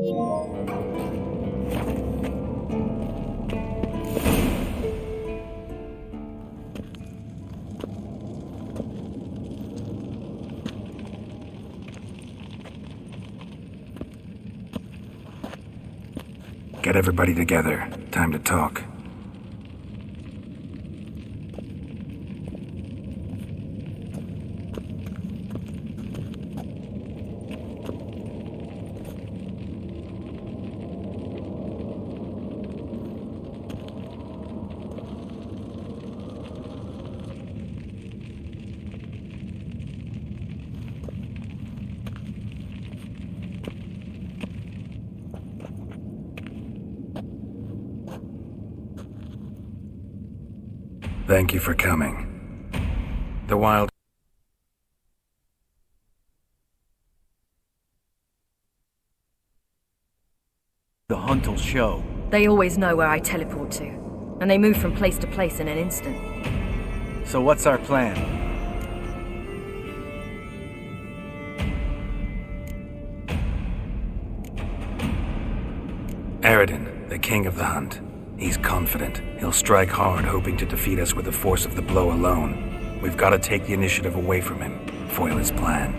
Get everybody together. Time to talk. Thank you for coming. The wild... The hunt will show. They always know where I teleport to, and they move from place to place in an instant. So what's our plan? Aridin, the king of the hunt. He's confident. He'll strike hard, hoping to defeat us with the force of the blow alone. We've got to take the initiative away from him, foil his plan.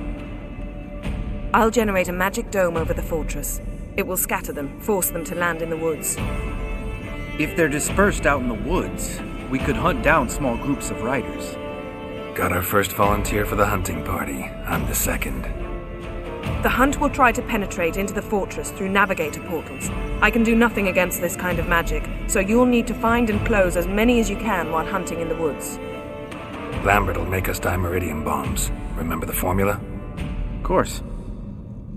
I'll generate a magic dome over the fortress. It will scatter them, force them to land in the woods. If they're dispersed out in the woods, we could hunt down small groups of riders. Got our first volunteer for the hunting party. I'm the second. The hunt will try to penetrate into the fortress through navigator portals. I can do nothing against this kind of magic, so you'll need to find and close as many as you can while hunting in the woods. Lambert will make us dimeridium bombs. Remember the formula? Of course.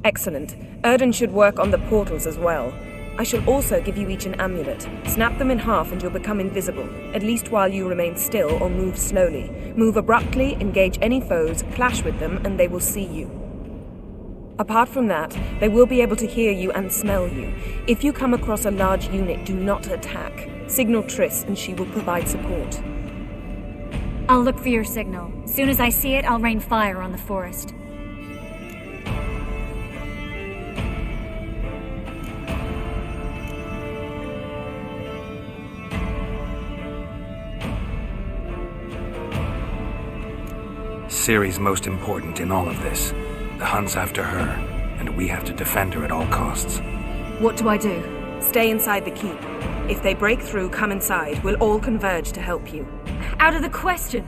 Excellent. Erden should work on the portals as well. I shall also give you each an amulet. Snap them in half and you'll become invisible, at least while you remain still or move slowly. Move abruptly, engage any foes, clash with them, and they will see you. Apart from that, they will be able to hear you and smell you. If you come across a large unit, do not attack. Signal Triss and she will provide support. I'll look for your signal. Soon as I see it, I'll rain fire on the forest. Ciri's most important in all of this. The hunt's after her, and we have to defend her at all costs. What do I do? Stay inside the keep. If they break through, come inside. We'll all converge to help you. Out of the question.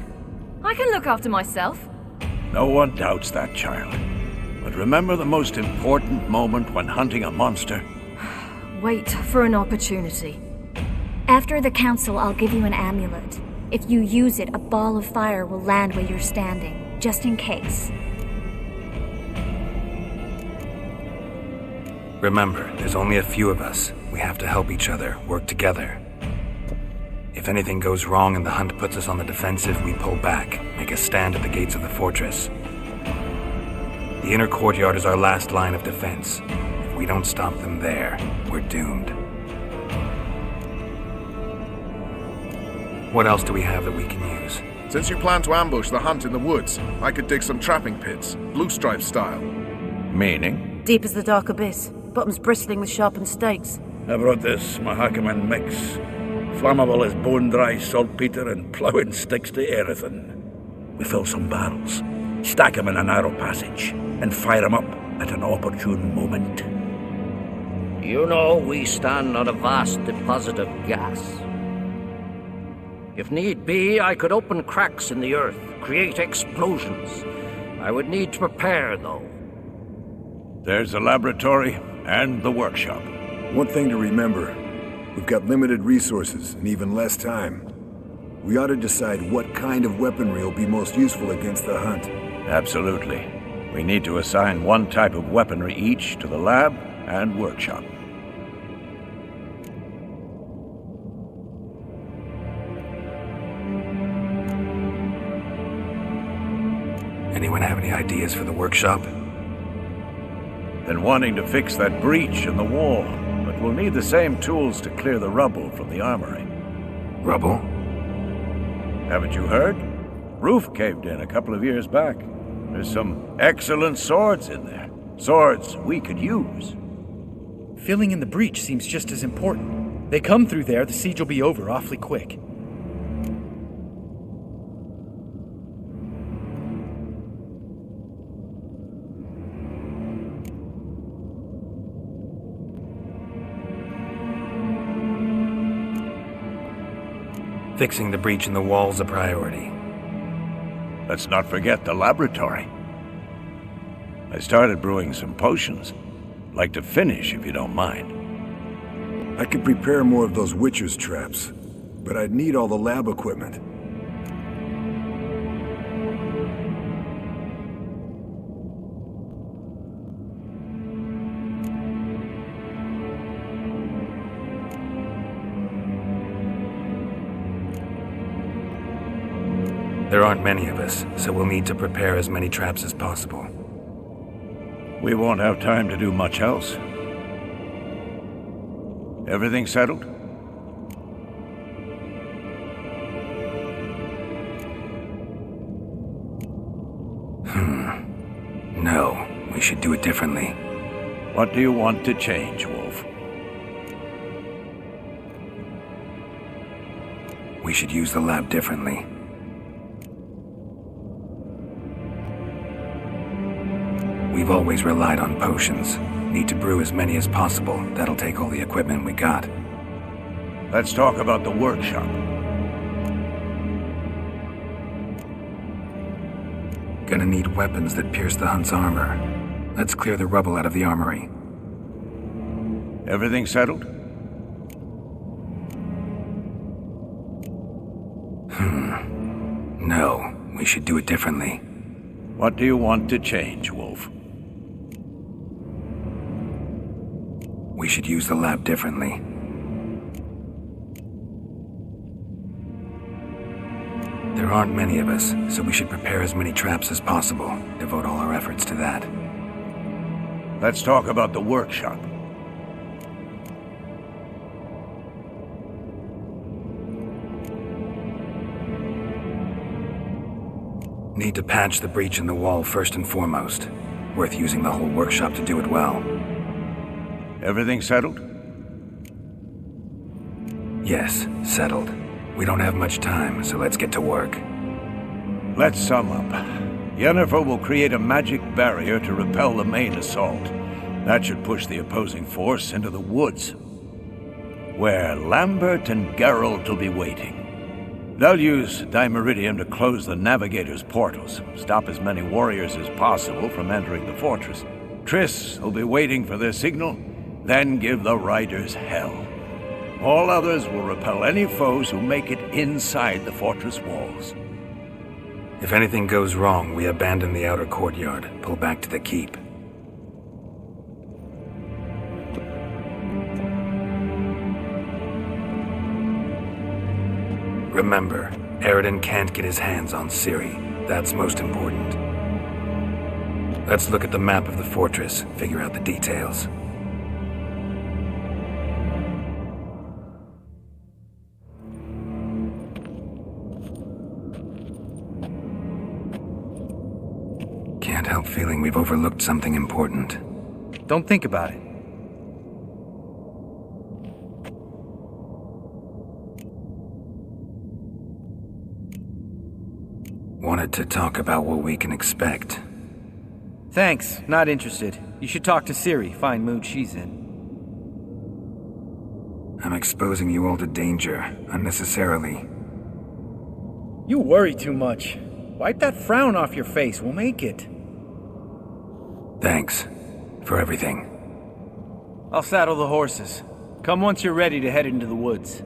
I can look after myself. No one doubts that, child. But remember the most important moment when hunting a monster? Wait for an opportunity. After the council, I'll give you an amulet. If you use it, a ball of fire will land where you're standing, just in case. Remember, there's only a few of us. We have to help each other, work together. If anything goes wrong and the hunt puts us on the defensive, we pull back, make a stand at the gates of the fortress. The inner courtyard is our last line of defense. If we don't stop them there, we're doomed. What else do we have that we can use? Since you plan to ambush the hunt in the woods, I could dig some trapping pits, blue stripe style. Meaning? Deep as the dark abyss, bottoms bristling with sharpened stakes. I brought this Mahakaman mix. Flammable as bone-dry saltpeter and ploughing sticks to everything. We fill some barrels, stack them in a narrow passage, and fire them up at an opportune moment. You know, we stand on a vast deposit of gas. If need be, I could open cracks in the earth, create explosions. I would need to prepare, though. There's the laboratory and the workshop. One thing to remember, we've got limited resources and even less time. We ought to decide what kind of weaponry will be most useful against the hunt. Absolutely. We need to assign one type of weaponry each to the lab and workshop. Anyone have any ideas for the workshop? Been wanting to fix that breach in the wall, but we'll need the same tools to clear the rubble from the armory. Rubble? Haven't you heard? Roof caved in a couple of years back. There's some excellent swords in there. Swords we could use. Filling in the breach seems just as important. They come through there, the siege will be over awfully quick. Fixing the breach in the wall's a priority. Let's not forget the laboratory. I started brewing some potions. Like to finish, if you don't mind. I could prepare more of those Witcher's traps, but I'd need all the lab equipment. There aren't many of us, so we'll need to prepare as many traps as possible. We won't have time to do much else. Everything settled? No, we should do it differently. What do you want to change, Wolf? We should use the lab differently. We've always relied on potions. Need to brew as many as possible. That'll take all the equipment we got. Let's talk about the workshop. Gonna need weapons that pierce the Hunt's armor. Let's clear the rubble out of the armory. Everything settled? No, we should do it differently. What do you want to change, Wolf? We should use the lab differently. There aren't many of us, so we should prepare as many traps as possible. Devote all our efforts to that. Let's talk about the workshop. Need to patch the breach in the wall first and foremost. Worth using the whole workshop to do it well. Everything settled? Yes, settled. We don't have much time, so let's get to work. Let's sum up. Yennefer will create a magic barrier to repel the main assault. That should push the opposing force into the woods, where Lambert and Geralt will be waiting. They'll use Dimeridium to close the Navigator's portals, stop as many warriors as possible from entering the fortress. Triss will be waiting for their signal, then give the riders hell. All others will repel any foes who make it inside the fortress walls. If anything goes wrong, we abandon the outer courtyard, pull back to the keep. Remember, Aridin can't get his hands on Ciri. That's most important. Let's look at the map of the fortress, figure out the details. Can't help feeling we've overlooked something important. Don't think about it. Wanted to talk about what we can expect. Thanks, not interested. You should talk to Ciri, fine mood she's in. I'm exposing you all to danger, unnecessarily. You worry too much. Wipe that frown off your face, we'll make it. Thanks for everything. I'll saddle the horses. Come once you're ready to head into the woods.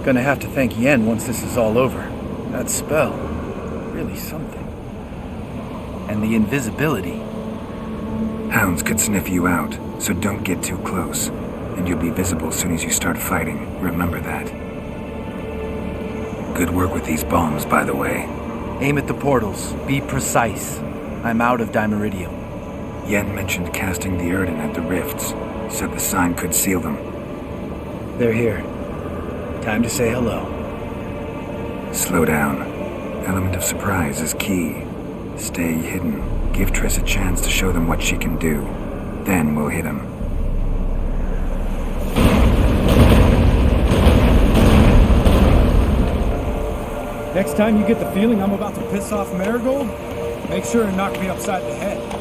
Gonna have to thank Yen once this is all over. That spell, really something. And the invisibility. Hounds could sniff you out, so don't get too close. And you'll be visible as soon as you start fighting. Remember that. Good work with these bombs, by the way. Aim at the portals. Be precise. I'm out of Dimeridium. Yen mentioned casting the Erden at the rifts. Said the sign could seal them. They're here. Time to say hello. Slow down. Element of surprise is key. Stay hidden. Give Triss a chance to show them what she can do. Then we'll hit them. Next time you get the feeling I'm about to piss off Marigold, make sure and knock me upside the head.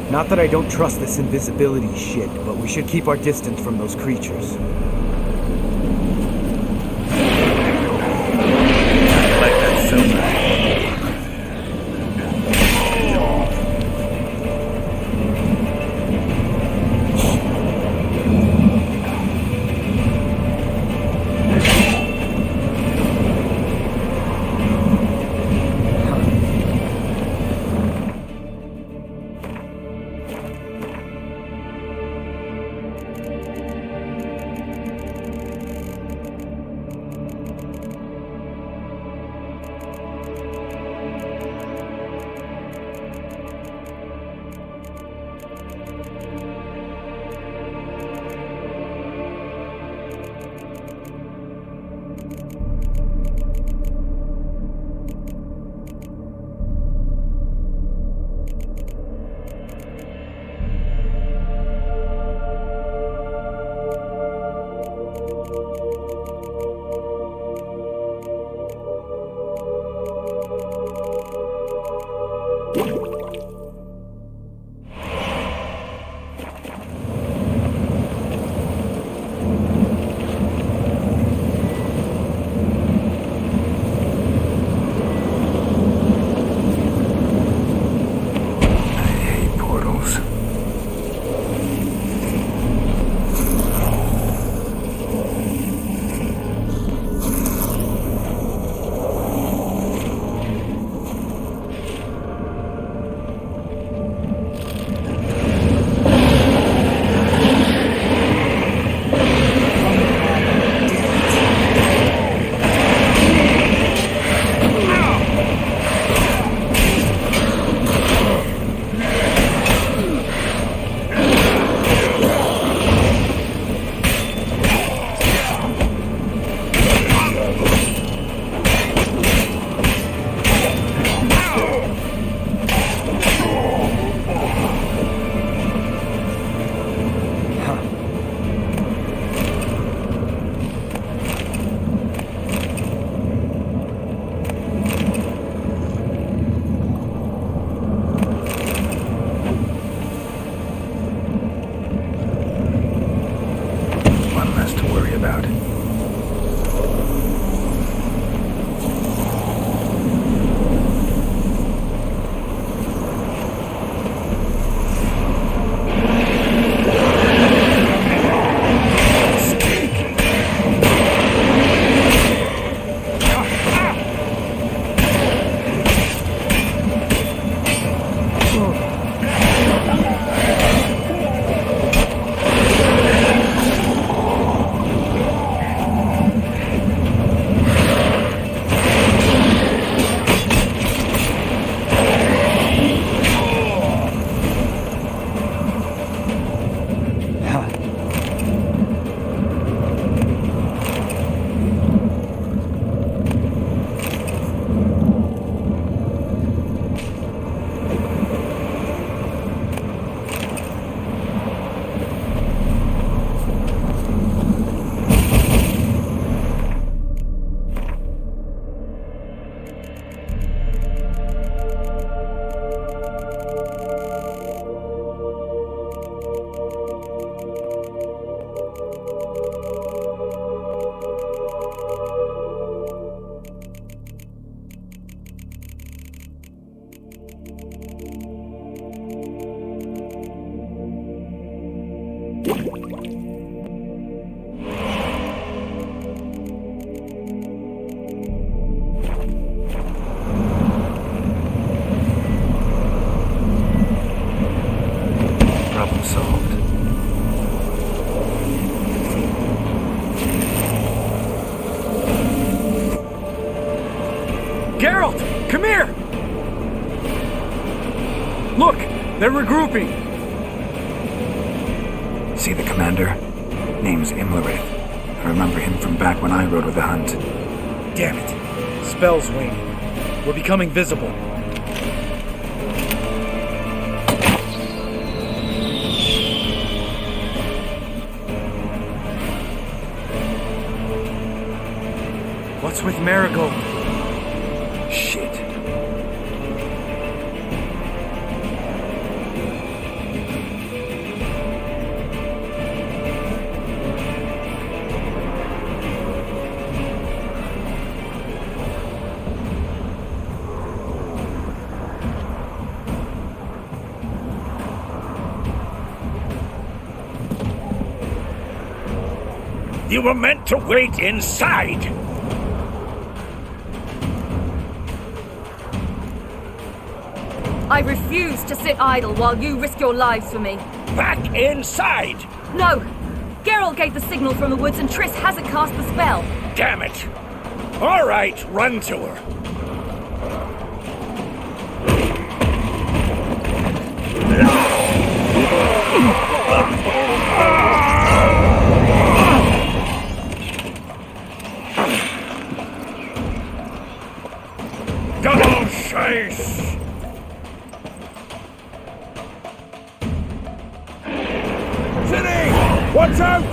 Not that I don't trust this invisibility shit, but we should keep our distance from those creatures. I like that so much. Geralt! Come here! Look! They're regrouping! See the commander? Name's Imlerith. I remember him from back when I rode with the Hunt. Damn it. Spell's waning. We're becoming visible. What's with Marigold? Shit. You were meant to wait inside! I refuse to sit idle while you risk your lives for me. Back inside! No! Geralt gave the signal from the woods and Triss hasn't cast the spell. Damn it! All right, run to her. Double chase! City! Watch out!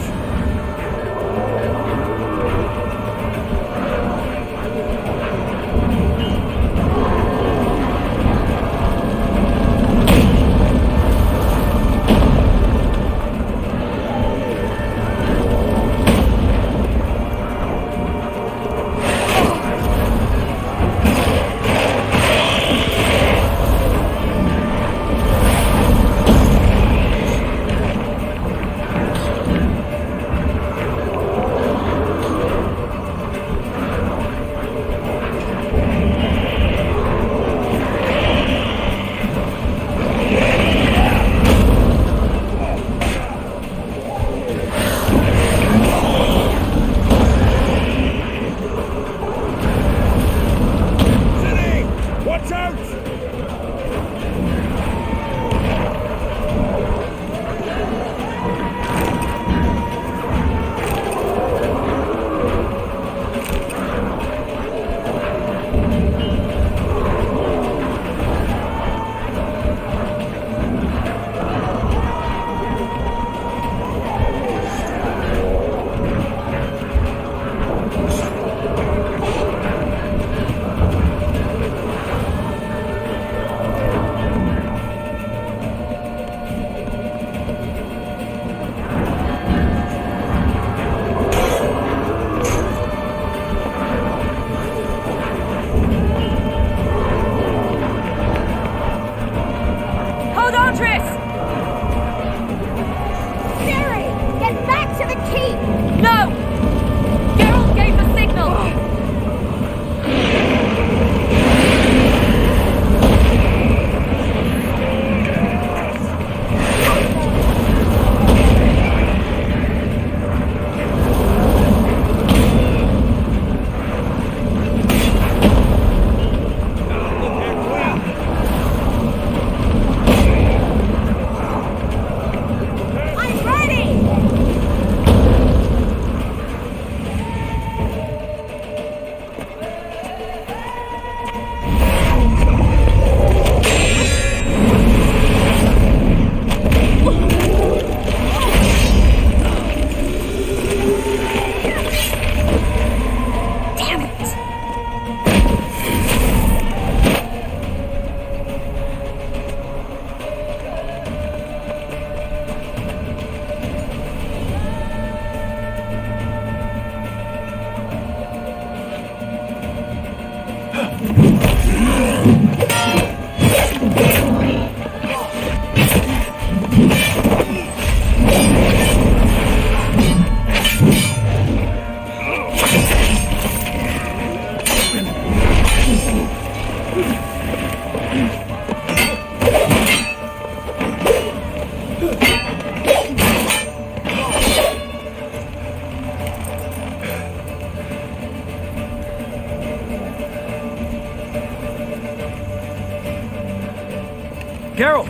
Geralt!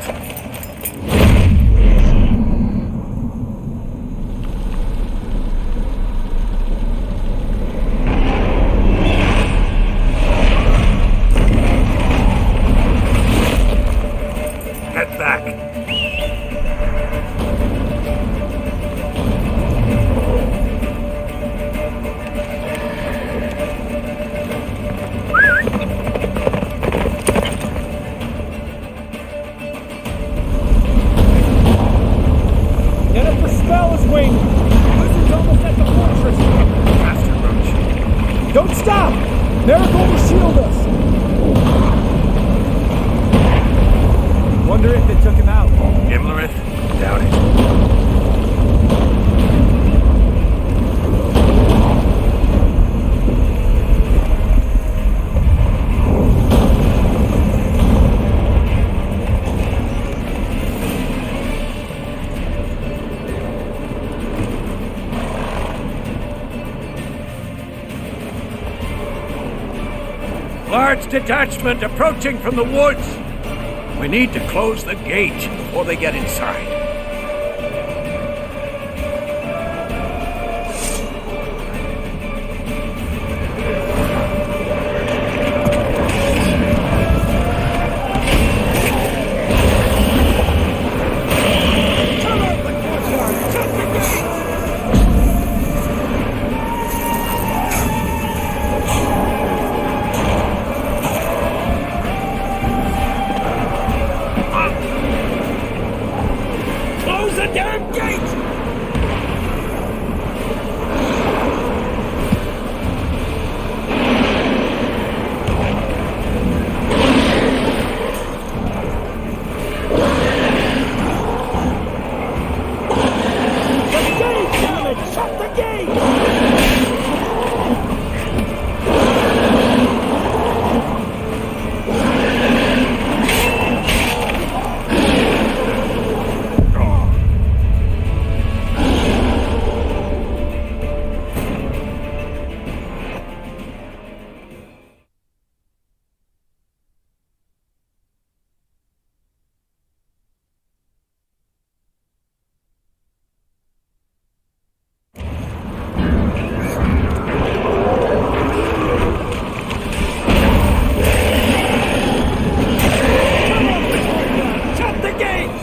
Head back. Get up, the spell is waning. Wizard's almost at the fortress. Faster, Roach. Don't stop! Miracle will shield us. Wonder if they took him out. Gimlerith? Doubt it. Large detachment approaching from the woods. We need to close the gate before they get inside. Close the damn gate! Shut the gate!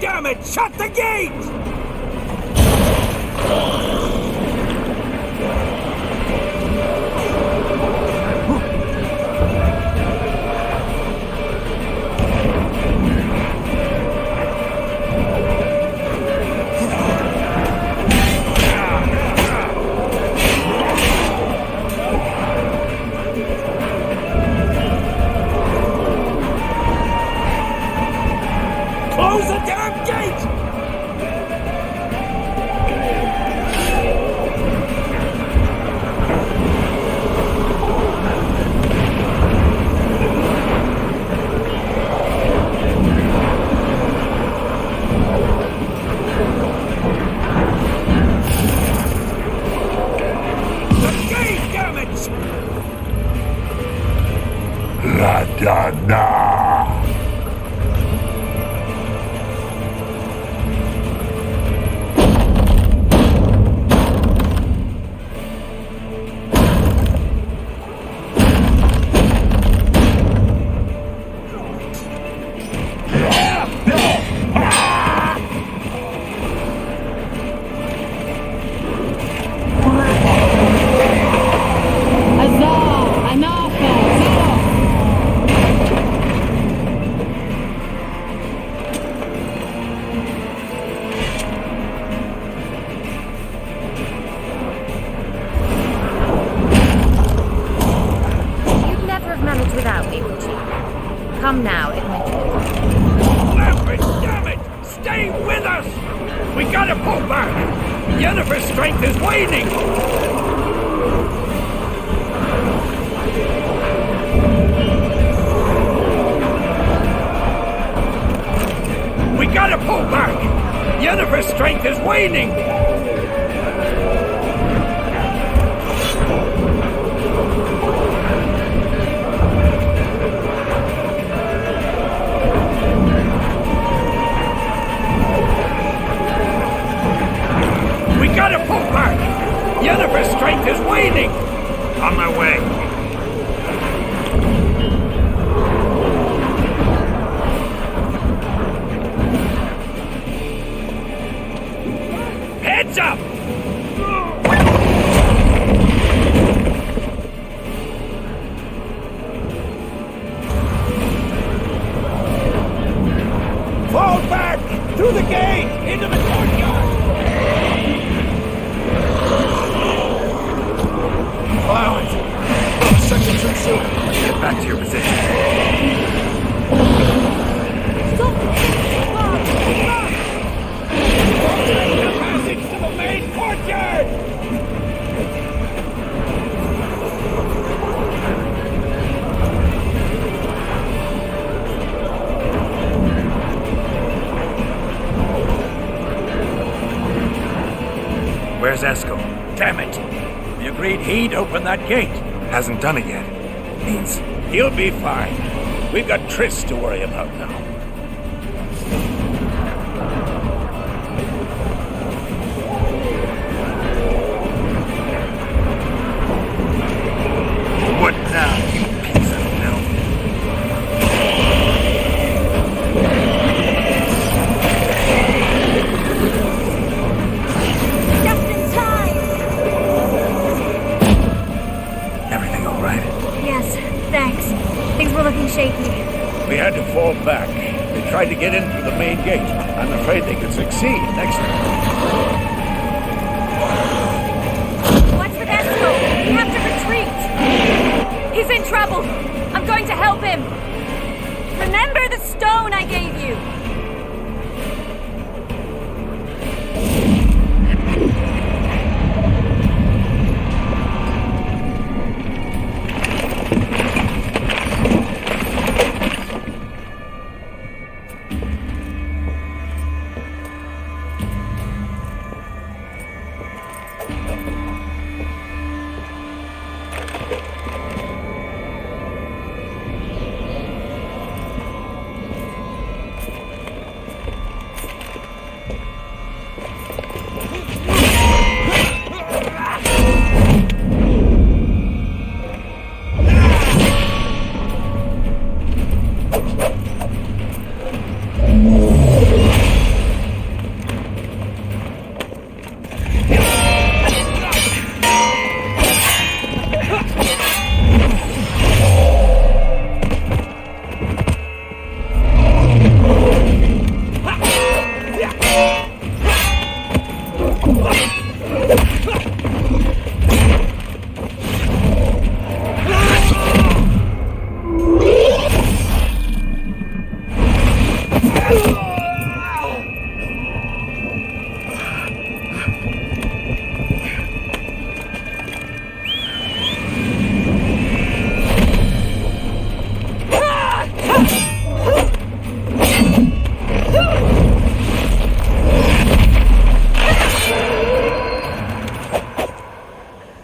Damn it! Shut the gate! Close the damn gate! The gate, damn it! La da da! We gotta pull back! Yennefer's strength is waning! We gotta pull back! Yennefer's strength is waning! On my way. Heads up! Fall back! Through the gate! Into the courtyard! Allow it! Second too soon. Get back to your position. Passage to the main courtyard! Where's Esco? Damn it! We agreed he'd open that gate. Hasn't done it yet. Means He'll be fine. We've got Triss to worry about now. what now, you piece of milk? Just in time! Everything all right? Yes, thanks. Things were looking shaky. We had to fall back. They tried to get in through the main gate. I'm afraid they could succeed next time. What's with Esco? We have to retreat! He's in trouble! I'm going to help him! Remember the stone I gave you!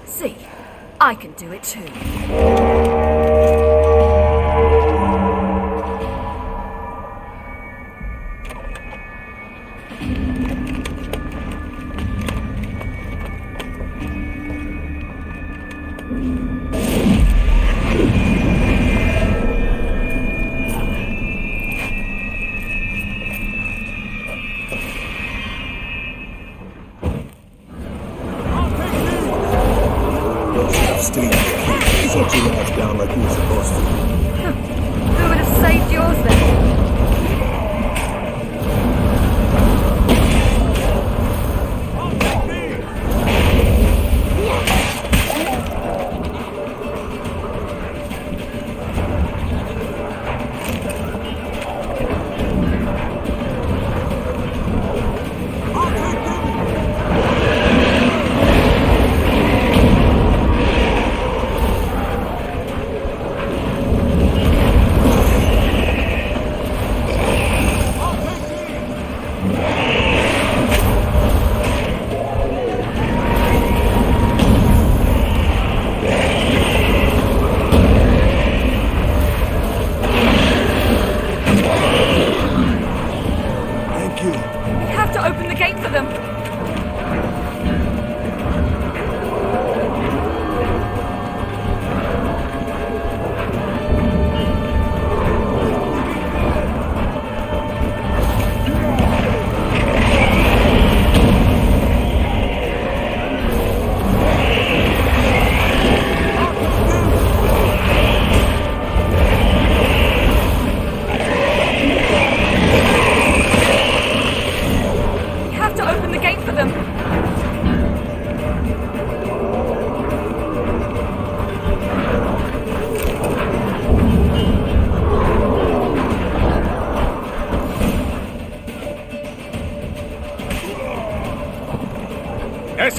See, I can do it too. Stay in the cage. Set your ass down like you were supposed to. Who would have saved yours then?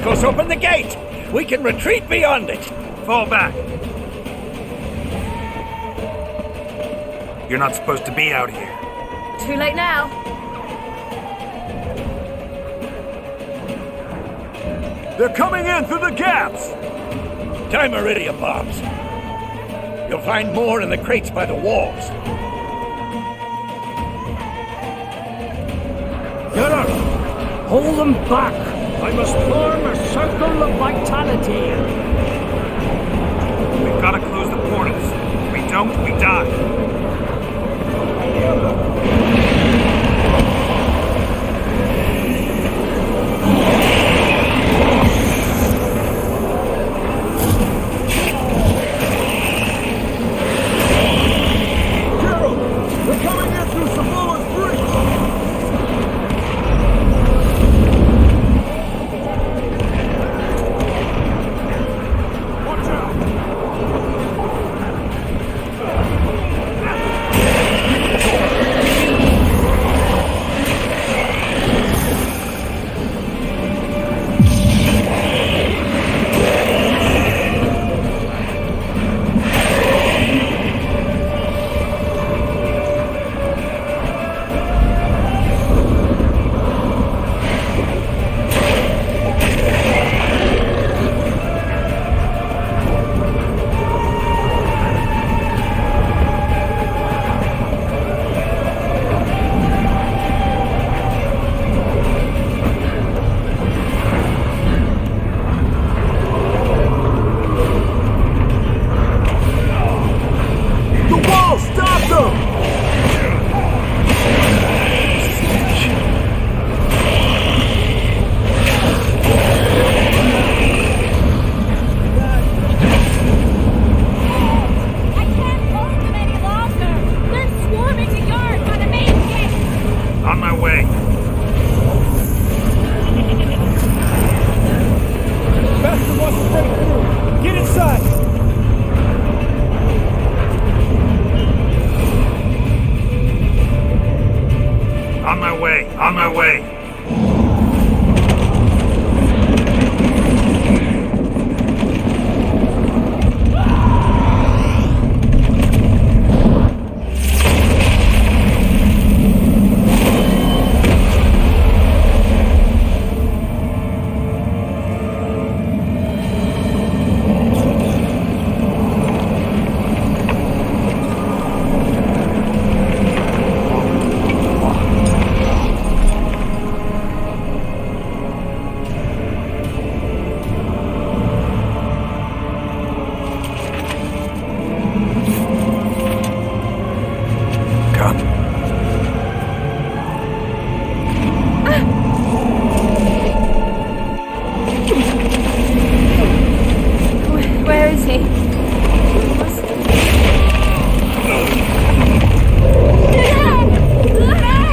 Vasco's opened the gate! We can retreat beyond it! Fall back. You're not supposed to be out here. Too late now. They're coming in through the gaps! Time iridium bombs. You'll find more in the crates by the walls. Get up! Hold them back! I must form a circle of vitality. We've got to close the portals. If we don't, we die. On my way. Where is he?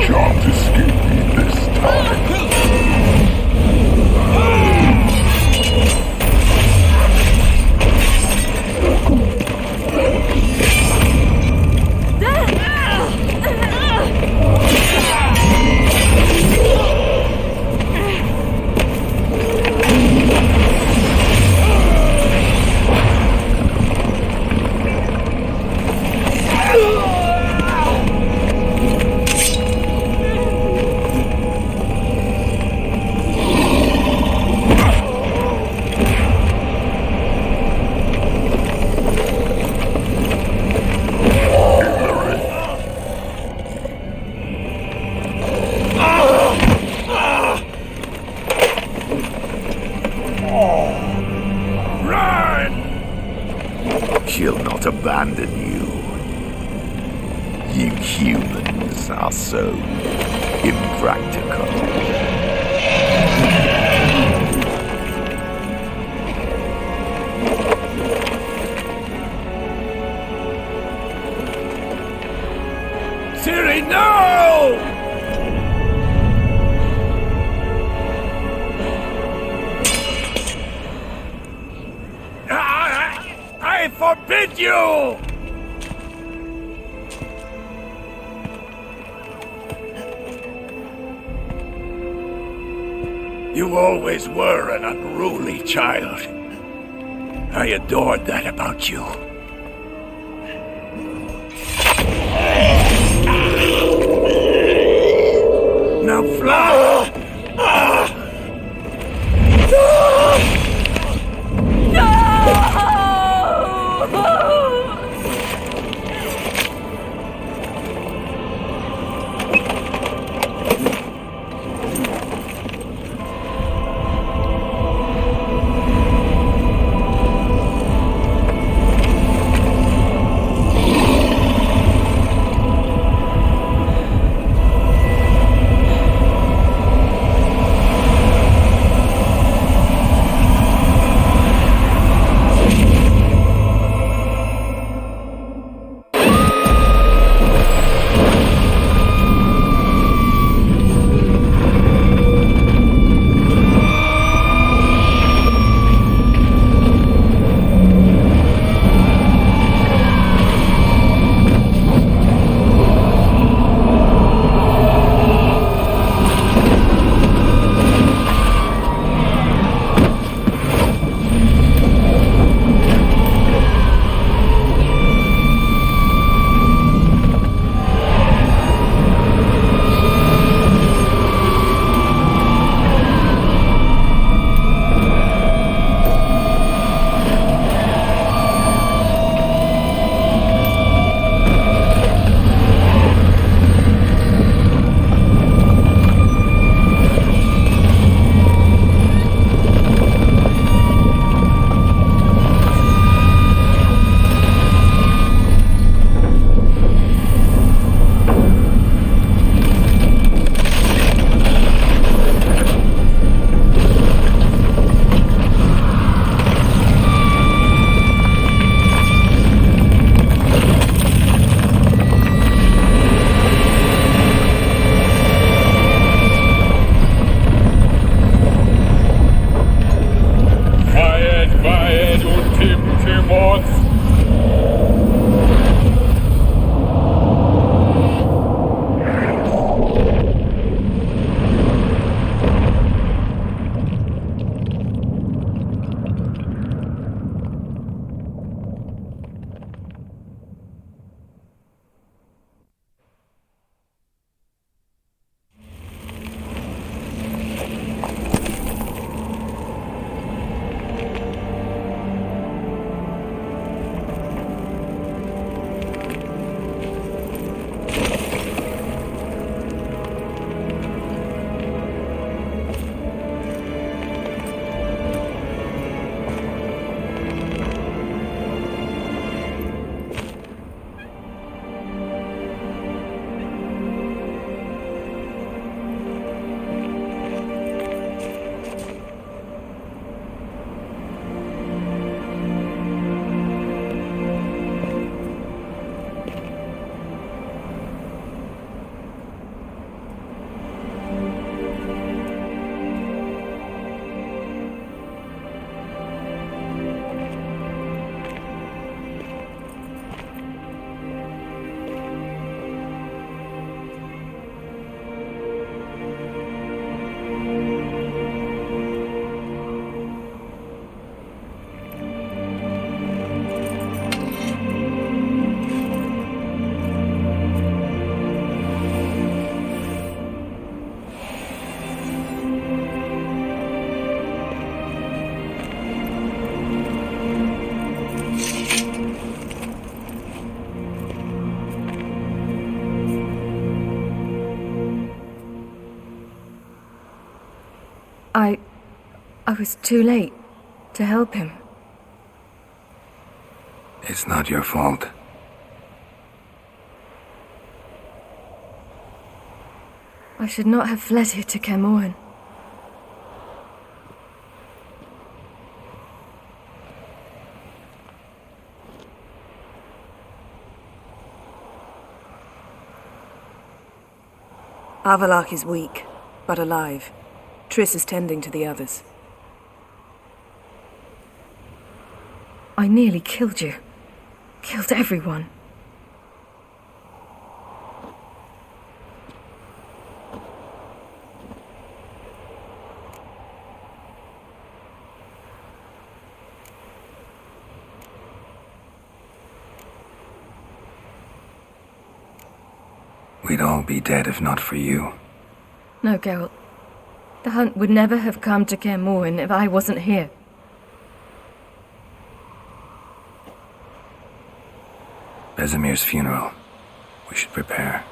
Can't escape me this time. She'll not abandon you. You humans are so impractical. Siri, no! I forbid you! You always were an unruly child. I adored that about you. Now fly! I was too late to help him. It's not your fault. I should not have fled here to Camoan. Avalak is weak, but alive. Triss is tending to the others. I nearly killed you. Killed everyone. We'd all be dead if not for you. No, Geralt. The hunt would never have come to Kaer Morhen if I wasn't here. Vesemir's funeral. We should prepare.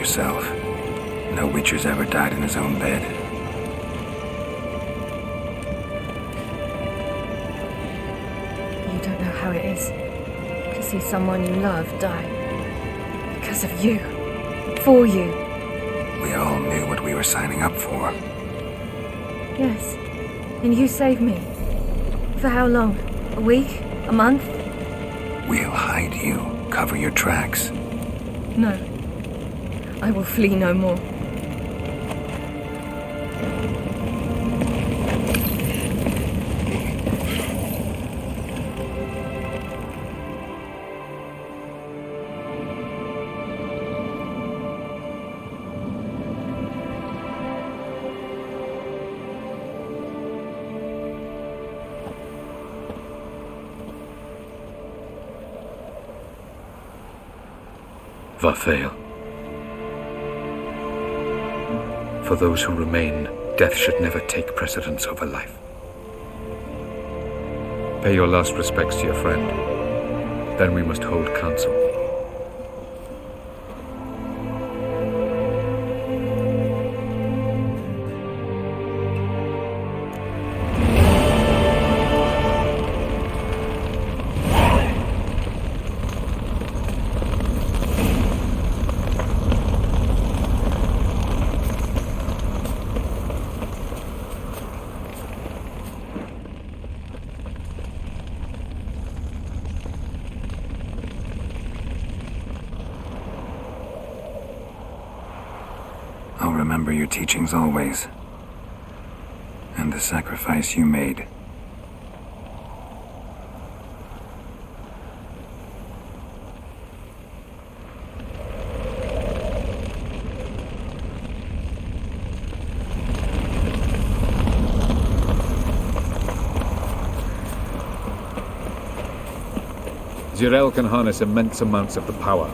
Yourself. No Witcher's ever died in his own bed. You don't know how it is to see someone you love die. Because of you. For you. We all knew what we were signing up for. Yes. And you saved me. For how long? A week? A month? We'll hide you. Cover your tracks. No. I will flee no more. Varthael. For those who remain, death should never take precedence over life. Pay your last respects to your friend. Then we must hold council. I'll remember your teachings always. And the sacrifice you made. Zirael can harness immense amounts of the power.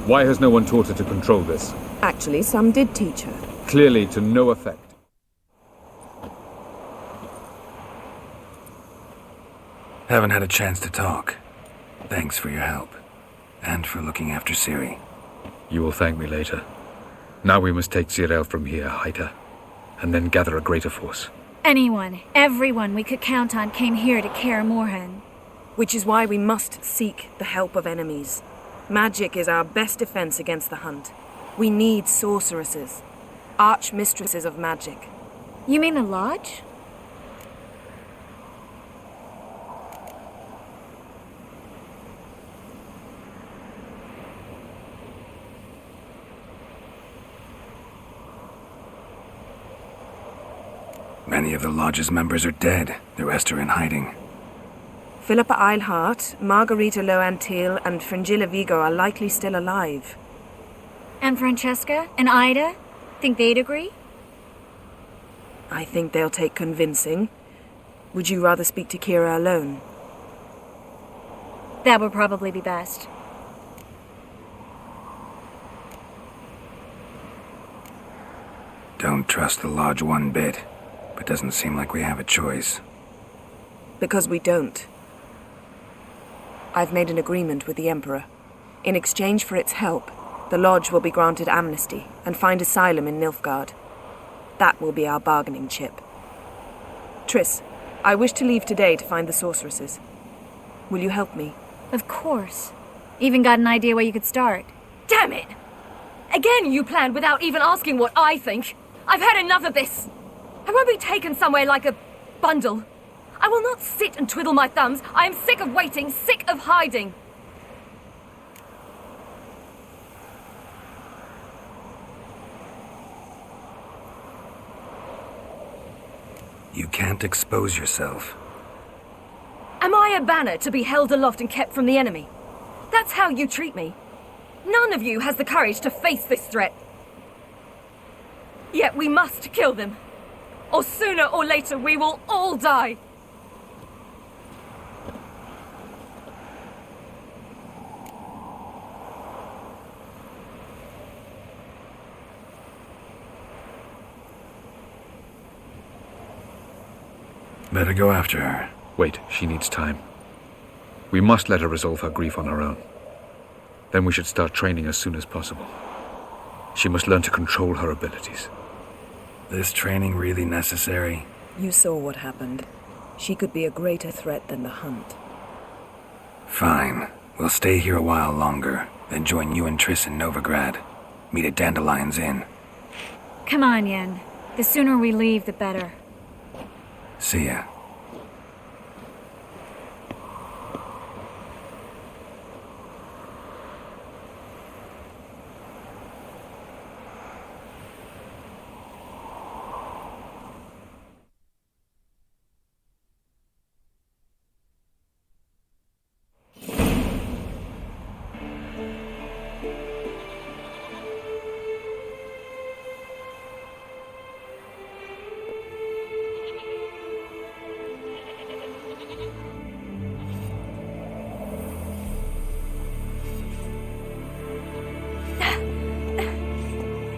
Why has no one taught her to control this? Actually, some did teach her. Clearly to no effect. Haven't had a chance to talk. Thanks for your help. And for looking after Ciri. You will thank me later. Now we must take Zirel from here, Haida, and then gather a greater force. Anyone, everyone we could count on came here to Kaer Morhen. Which is why we must seek the help of enemies. Magic is our best defense against the hunt. We need sorceresses, archmistresses of magic. You mean the Lodge? Many of the Lodge's members are dead. The rest are in hiding. Philippa Eilhart, Margarita Loantil, and Fringilla Vigo are likely still alive. And Francesca and Ida? Think they'd agree? I think they'll take convincing. Would you rather speak to Kira alone? That would probably be best. Don't trust the Lodge one bit, but doesn't seem like we have a choice. Because we don't. I've made an agreement with the Emperor. In exchange for its help, the Lodge will be granted amnesty and find asylum in Nilfgaard. That will be our bargaining chip. Triss, I wish to leave today to find the sorceresses. Will you help me? Of course. Even got an idea where you could start. Damn it! Again you planned without even asking what I think. I've had enough of this. I won't be taken somewhere like a bundle. I will not sit and twiddle my thumbs. I am sick of waiting, sick of hiding. You can't expose yourself. Am I a banner to be held aloft and kept from the enemy? That's how you treat me. None of you has the courage to face this threat. Yet we must kill them. Or sooner or later we will all die. Better go after her. Wait, she needs time. We must let her resolve her grief on her own. Then we should start training as soon as possible. She must learn to control her abilities. This training really necessary? You saw what happened. She could be a greater threat than the hunt. Fine. We'll stay here a while longer, then join you and Triss in Novigrad. Meet at Dandelion's Inn. Come on, Yen. The sooner we leave, the better. See ya.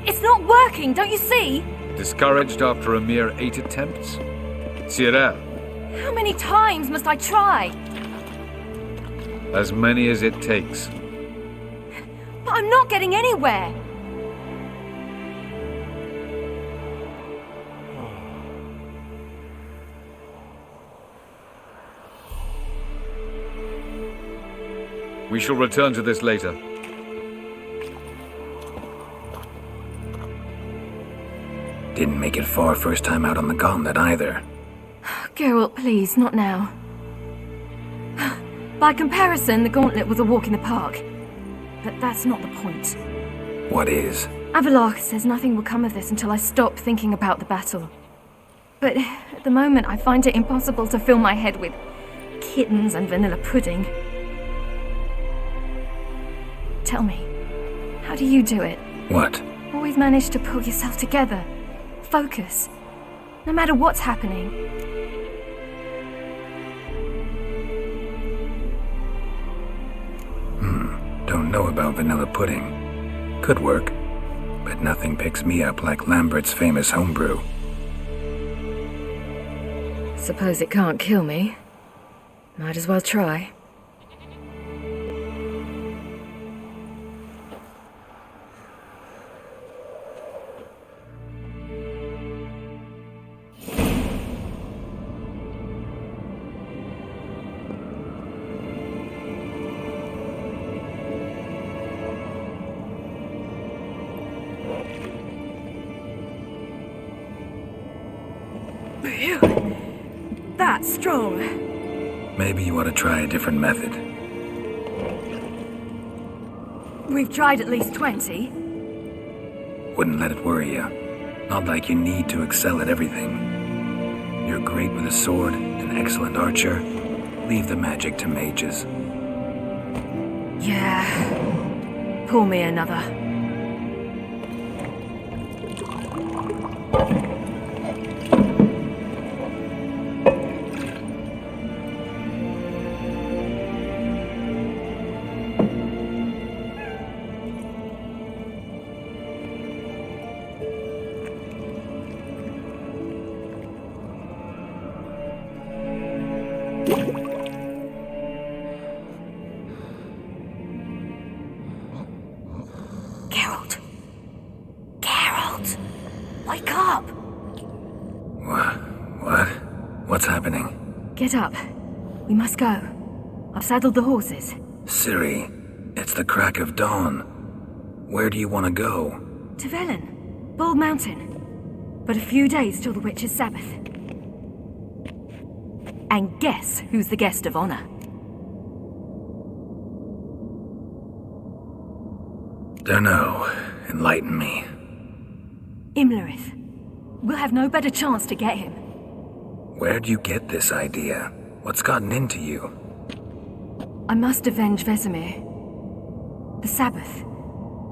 It's not working, don't you see? Discouraged after a mere 8 attempts? Zirel, How many times must I try? as many as it takes. But I'm not getting anywhere. We shall return to this later. Didn't make it far first time out on the gauntlet either. Geralt, please, not now. By comparison, the gauntlet was a walk in the park. But that's not the point. What is? Avalok says nothing will come of this until I stop thinking about the battle. But at the moment, I find it impossible to fill my head with kittens and vanilla pudding. Tell me, how do you do it? What? Always manage to pull yourself together. Focus. No matter what's happening. Don't know about vanilla pudding. Could work. But nothing picks me up like Lambert's famous homebrew. Suppose it can't kill me. Might as well try. That's strong. Maybe you ought to try a different method. We've tried at least 20. Wouldn't let it worry you. Not like you need to excel at everything. You're great with a sword, an excellent archer. Leave the magic to mages. Yeah. Pour me another. Wake up! What? What's happening? Get up. We must go. I've saddled the horses. Ciri, it's the crack of dawn. Where do you want to go? To Velen, Bald Mountain. But a few days till the Witch's Sabbath. And guess who's the guest of honor? Dunno. Enlighten me. Imlerith. We'll have no better chance to get him. Where'd you get this idea? What's gotten into you? I must avenge Vesemir. The Sabbath.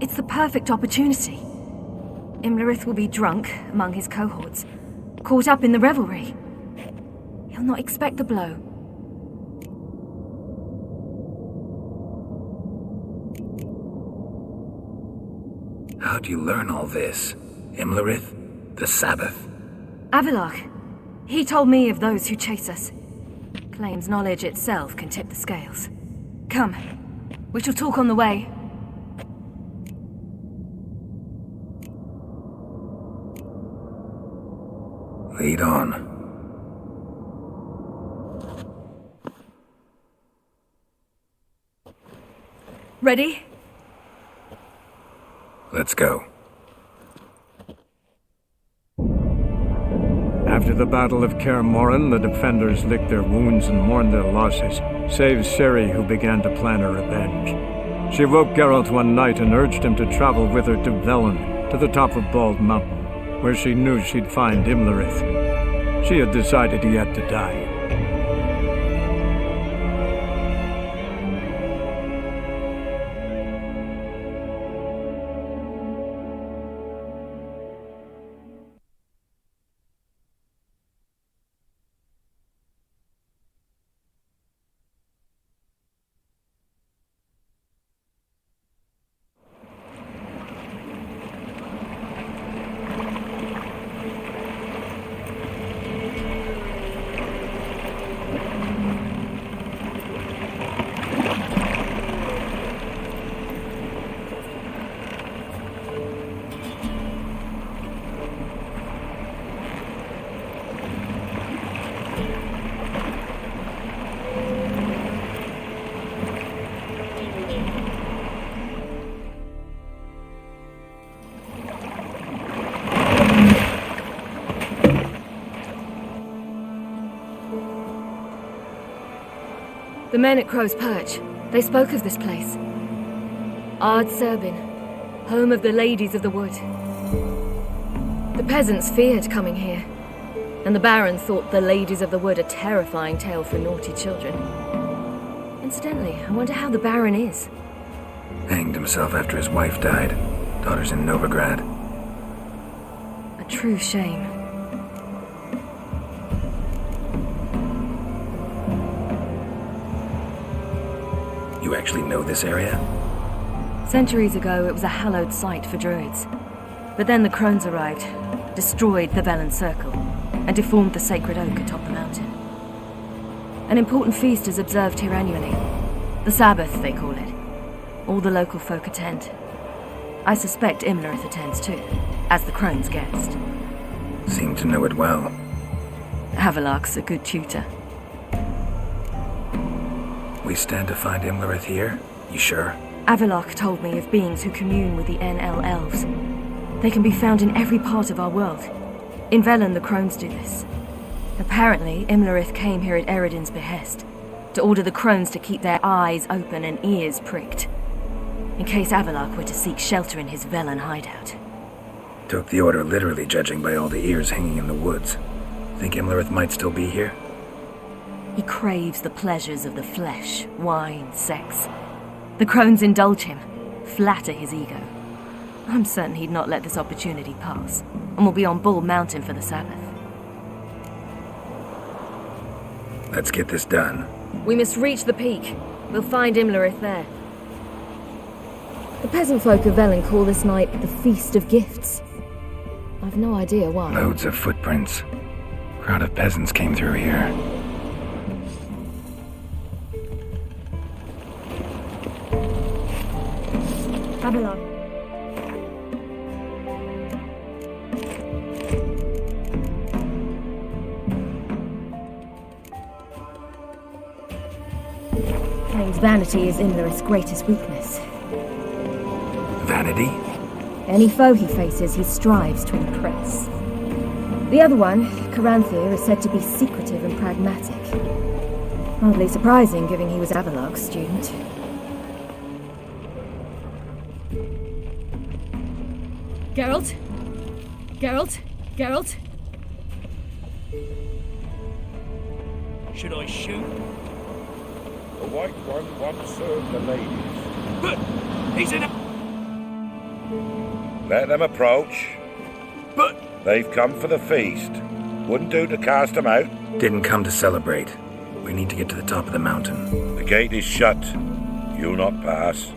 It's the perfect opportunity. Imlerith will be drunk among his cohorts, caught up in the revelry. He'll not expect the blow. How'd you learn all this? Imlerith? The Sabbath? Avilark. He told me of those who chase us. Claims knowledge itself can tip the scales. Come. We shall talk on the way. Lead on. Ready? Let's go. After the Battle of Kaer Morhen, the defenders licked their wounds and mourned their losses, save Ciri, who began to plan a revenge. She woke Geralt one night and urged him to travel with her to Velen, to the top of Bald Mountain, where she knew she'd find Imlerith. She had decided he had to die. The men at Crow's Perch, they spoke of this place. Ard Serbin, home of the Ladies of the Wood. The peasants feared coming here, and the Baron thought the Ladies of the Wood a terrifying tale for naughty children. Incidentally, I wonder how the Baron is. Hanged himself after his wife died. Daughter's in Novigrad. A true shame. You actually know this area? Centuries ago, it was a hallowed site for druids. But then the crones arrived, destroyed the Velen Circle, and deformed the sacred oak atop the mountain. An important feast is observed here annually. The Sabbath, they call it. All the local folk attend. I suspect Imlerith attends too, as the crone's guest. Seem to know it well. Avilark's a good tutor. We stand to find Imlerith here? You sure? Avilark told me of beings who commune with the NL elves. They can be found in every part of our world. In Velen, the crones do this. Apparently, Imlerith came here at Eredin's behest, to order the crones to keep their eyes open and ears pricked, in case Avallac'h were to seek shelter in his Velen hideout. Took the order literally, judging by all the ears hanging in the woods. Think Imlerith might still be here? He craves the pleasures of the flesh, wine, sex. The crones indulge him, flatter his ego. I'm certain he'd not let this opportunity pass, and will be on Bull Mountain for the Sabbath. Let's get this done. We must reach the peak. We'll find Imlerith there. The peasant folk of Velen call this night the Feast of Gifts. I've no idea why. Loads of footprints. Crowd of peasants came through here. Avallac'h. Claims vanity is Imlerith's greatest weakness. Vanity? Any foe he faces, he strives to impress. The other one, Caranthir, is said to be secretive and pragmatic. Hardly surprising, given he was Avallac'h's student. Geralt? Geralt? Geralt? Should I shoot? The White One once served the ladies. But he's in a... Let them approach. But... They've come for the feast. Wouldn't do to cast them out. Didn't come to celebrate. We need to get to the top of the mountain. The gate is shut. You'll not pass.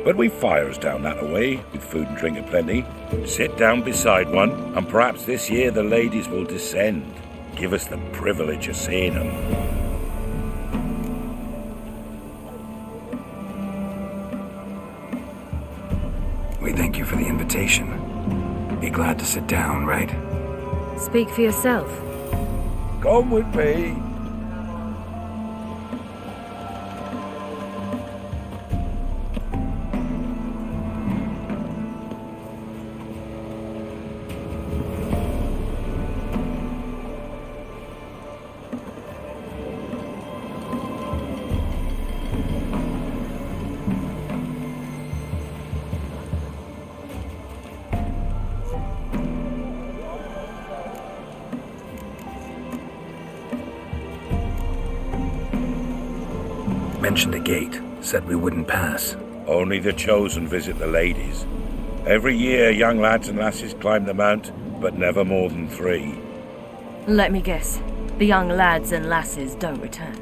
But we've fires down that away, with food and drink aplenty. Sit down beside one, and perhaps this year the ladies will descend. Give us the privilege of seeing them. We thank you for the invitation. Be glad to sit down, right? Speak for yourself. Come with me. Mentioned a gate. Said we wouldn't pass. Only the chosen visit the ladies. Every year, young lads and lasses climb the mount, but never more than 3. Let me guess. The young lads and lasses don't return.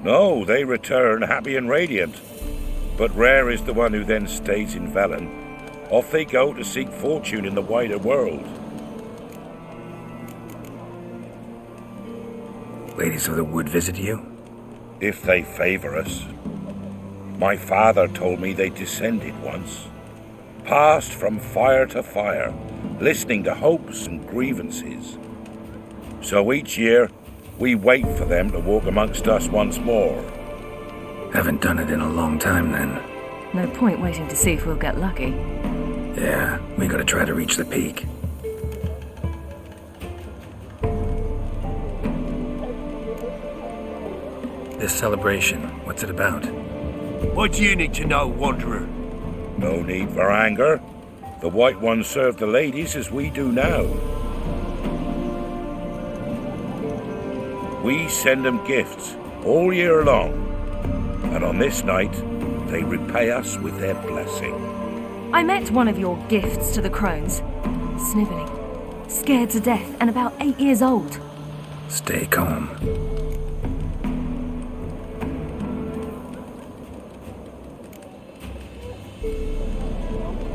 No, they return happy and radiant. But rare is the one who then stays in Velen. Off they go to seek fortune in the wider world. Ladies of the Wood visit you? If they favor us. My father told me they descended once. Passed from fire to fire, listening to hopes and grievances. So each year, we wait for them to walk amongst us once more. Haven't done it in a long time, then. No point waiting to see if we'll get lucky. Yeah, we gotta try to reach the peak. This celebration, what's it about? What do you need to know, Wanderer? No need for anger. The White Ones serve the ladies as we do now. We send them gifts all year long, and on this night, they repay us with their blessing. I met one of your gifts to the crones. Sniveling, scared to death, and about 8 years old. Stay calm.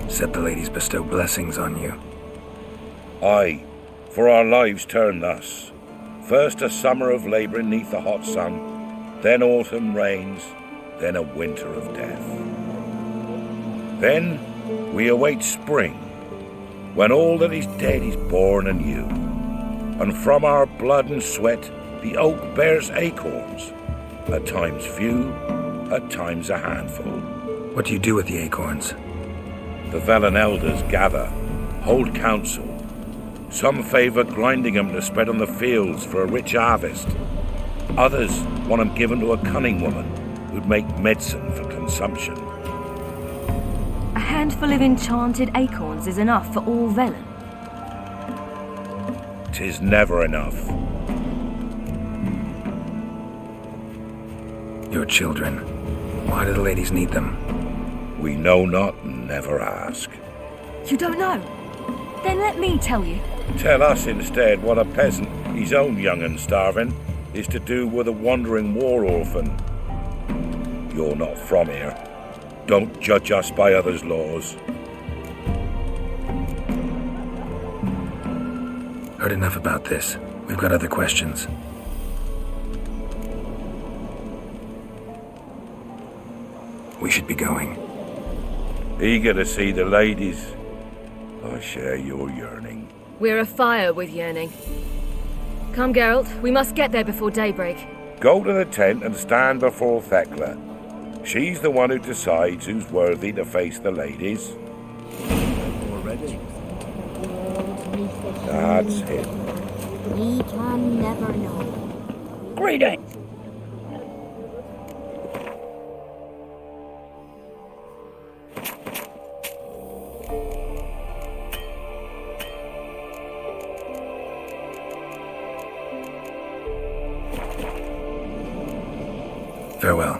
Said the ladies bestow blessings on you. Aye, for our lives turn thus. First a summer of labouring neath the hot sun, then autumn rains, then a winter of death. Then we await spring, when all that is dead is born anew, and from our blood and sweat the oak bears acorns, at times few, at times a handful. What do you do with the acorns? The Velen elders gather, hold council, Some favour grinding 'em to spread on the fields for a rich harvest. Others want 'em given to a cunning woman who'd make medicine for consumption. A handful of enchanted acorns is enough for all Velen. 'Tis never enough. Your children. Why do the ladies need them? We know not and never ask. You don't know? Then let me tell you. Tell us instead what a peasant, his own young and starving, is to do with a wandering war orphan. You're not from here. Don't judge us by others' laws. Heard enough about this. We've got other questions. We should be going. Eager to see the ladies. I share your yearning. We're afire with yearning. Come, Geralt. We must get there before daybreak. Go to the tent and stand before Thekla. She's the one who decides who's worthy to face the ladies. Already? That's it. We can never know. Greetings! Farewell.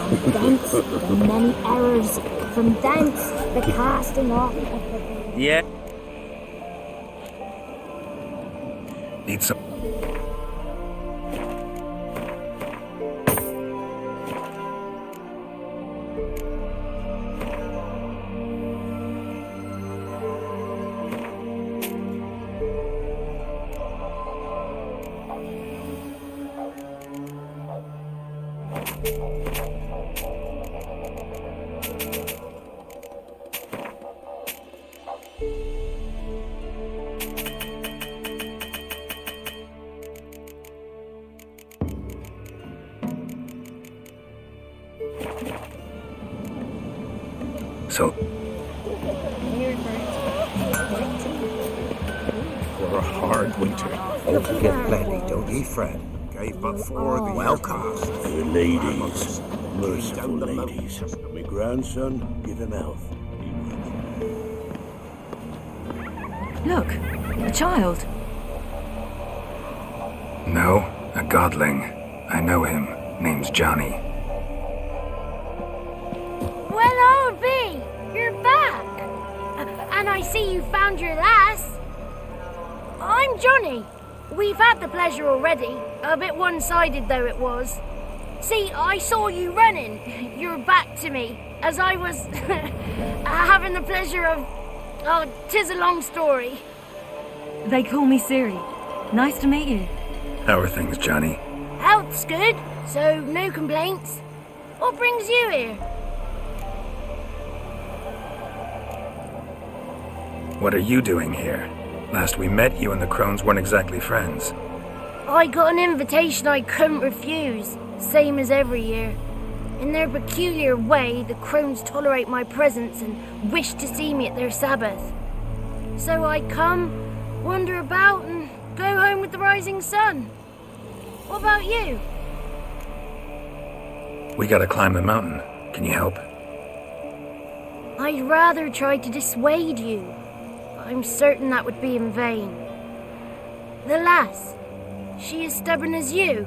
From thence, the many errors. From thence, the casting off of the... Yeah. Need some... So... For a hard winter. Hope you get plenty, don't ye, Fred? Gave but 4 the welcome. The ladies, merciful ladies. My grandson, give him health. Look, a child. No, a godling. I know him. Name's Johnny. Well, oh, B, you're back. And I see you found your lass. I'm Johnny. We've had the pleasure already. A bit one-sided though it was. See, I saw you running. Your back to me. As I was having the pleasure of... Oh, 'tis a long story. They call me Ciri. Nice to meet you. How are things, Johnny? Health's good, so no complaints. What brings you here? What are you doing here? Last we met, you and the Crones weren't exactly friends. I got an invitation I couldn't refuse, same as every year. In their peculiar way, the Crones tolerate my presence and wish to see me at their Sabbath. So I come, wander about, and go home with the rising sun. What about you? We gotta climb the mountain. Can you help? I'd rather try to dissuade you. I'm certain that would be in vain. The lass, she is stubborn as you.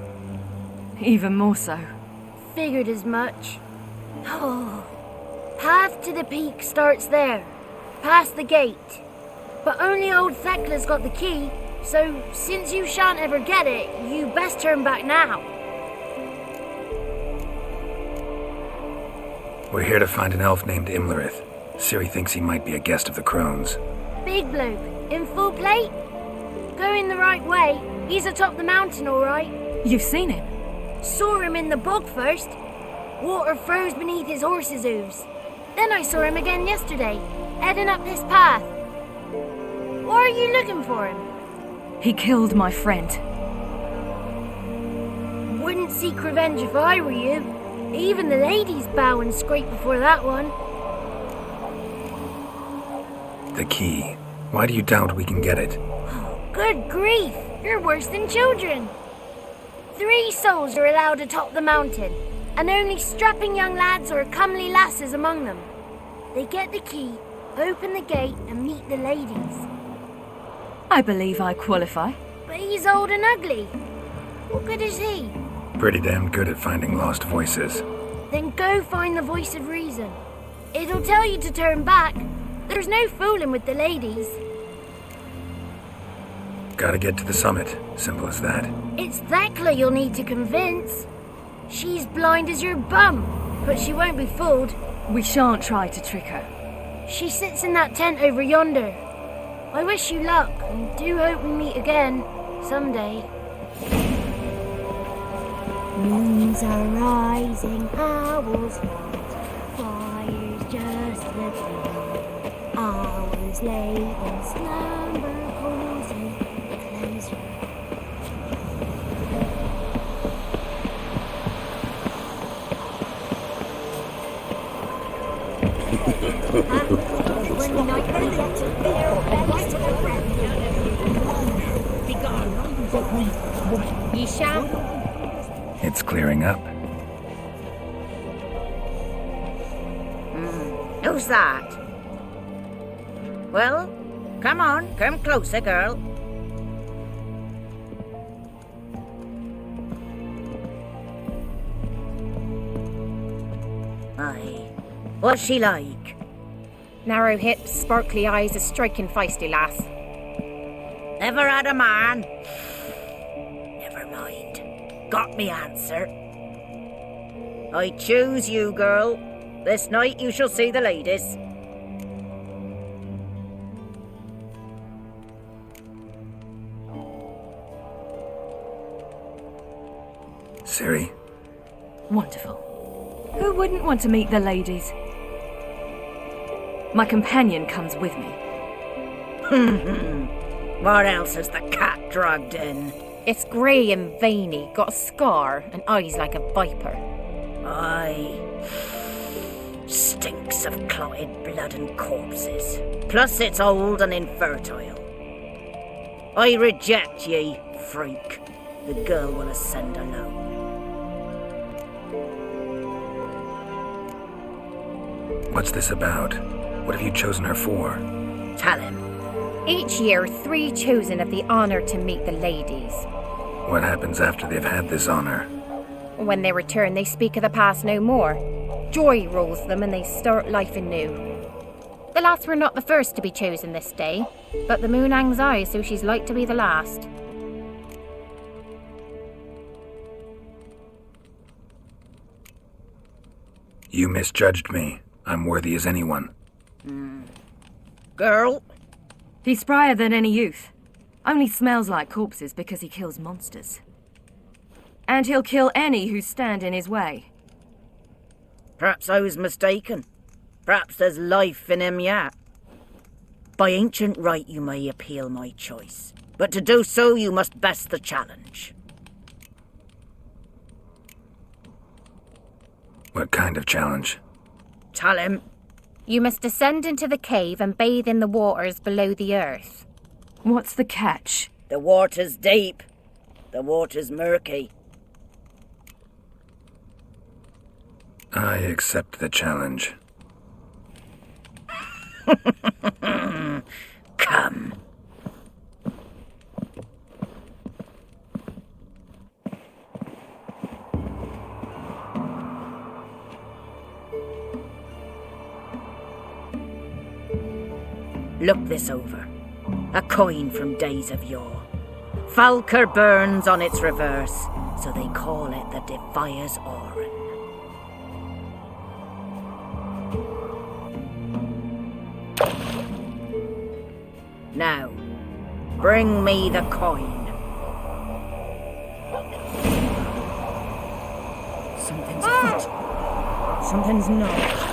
Even more so. Figured as much. Oh. Path to the peak starts there, past the gate. But only old Thekla's got the key, so since you shan't ever get it, you best turn back now. We're here to find an elf named Imlerith. Ciri thinks he might be a guest of the Crones. Big bloke, in full plate? Going the right way. He's atop the mountain, all right. You've seen him? Saw him in the bog first. Water froze beneath his horse's hooves. Then I saw him again yesterday, heading up this path. Why are you looking for him? He killed my friend. Wouldn't seek revenge if I were you. Even the ladies bow and scrape before that one. The key. Why do you doubt we can get it? Good grief! You're worse than children. 3 souls are allowed atop the mountain, and only strapping young lads or comely lasses among them. They get the key, open the gate, and meet the ladies. I believe I qualify. But he's old and ugly. What good is he? Pretty damn good at finding lost voices. Then go find the voice of reason. It'll tell you to turn back. There's no fooling with the ladies. Gotta get to the summit. Simple as that. It's Thekla you'll need to convince. She's blind as your bum, but she won't be fooled. We shan't try to trick her. She sits in that tent over yonder. I wish you luck, and do hope we meet again, someday. Moons are rising, owls rise, fire's just the thing. Hours late in slumber cozy, close your It's clearing up. Who's that? Well, come on, come closer, girl. Aye. What's she like? Narrow hips, sparkly eyes, a striking feisty lass. Never had a man. Never mind. Got me answer. I choose you, girl. This night you shall see the ladies. Ciri? Wonderful. Who wouldn't want to meet the ladies? My companion comes with me. What else has the cat dragged in? It's grey and veiny, got a scar, and eyes like a viper. Aye. Stinks of clotted blood and corpses. Plus it's old and infertile. I reject ye, freak. The girl will ascend alone. What's this about? What have you chosen her for? Tell him. Each year, 3 chosen have the honour to meet the ladies. What happens after they've had this honor? When they return, they speak of the past no more. Joy rules them and they start life anew. The lass were not the first to be chosen this day, but the moon hangs high, so she's like to be the last. You misjudged me. I'm worthy as anyone. Girl? He's sprier than any youth. Only smells like corpses because he kills monsters. And he'll kill any who stand in his way. Perhaps I was mistaken. Perhaps there's life in him yet. By ancient right you may appeal my choice, but to do so you must best the challenge. What kind of challenge? Tell him. You must descend into the cave and bathe in the waters below the earth. What's the catch? The water's deep. The water's murky. I accept the challenge. Come. Look this over. A coin from days of yore. Falker burns on its reverse, so they call it the Defier's Oran. Now, bring me the coin. Something's afoot. Something's not.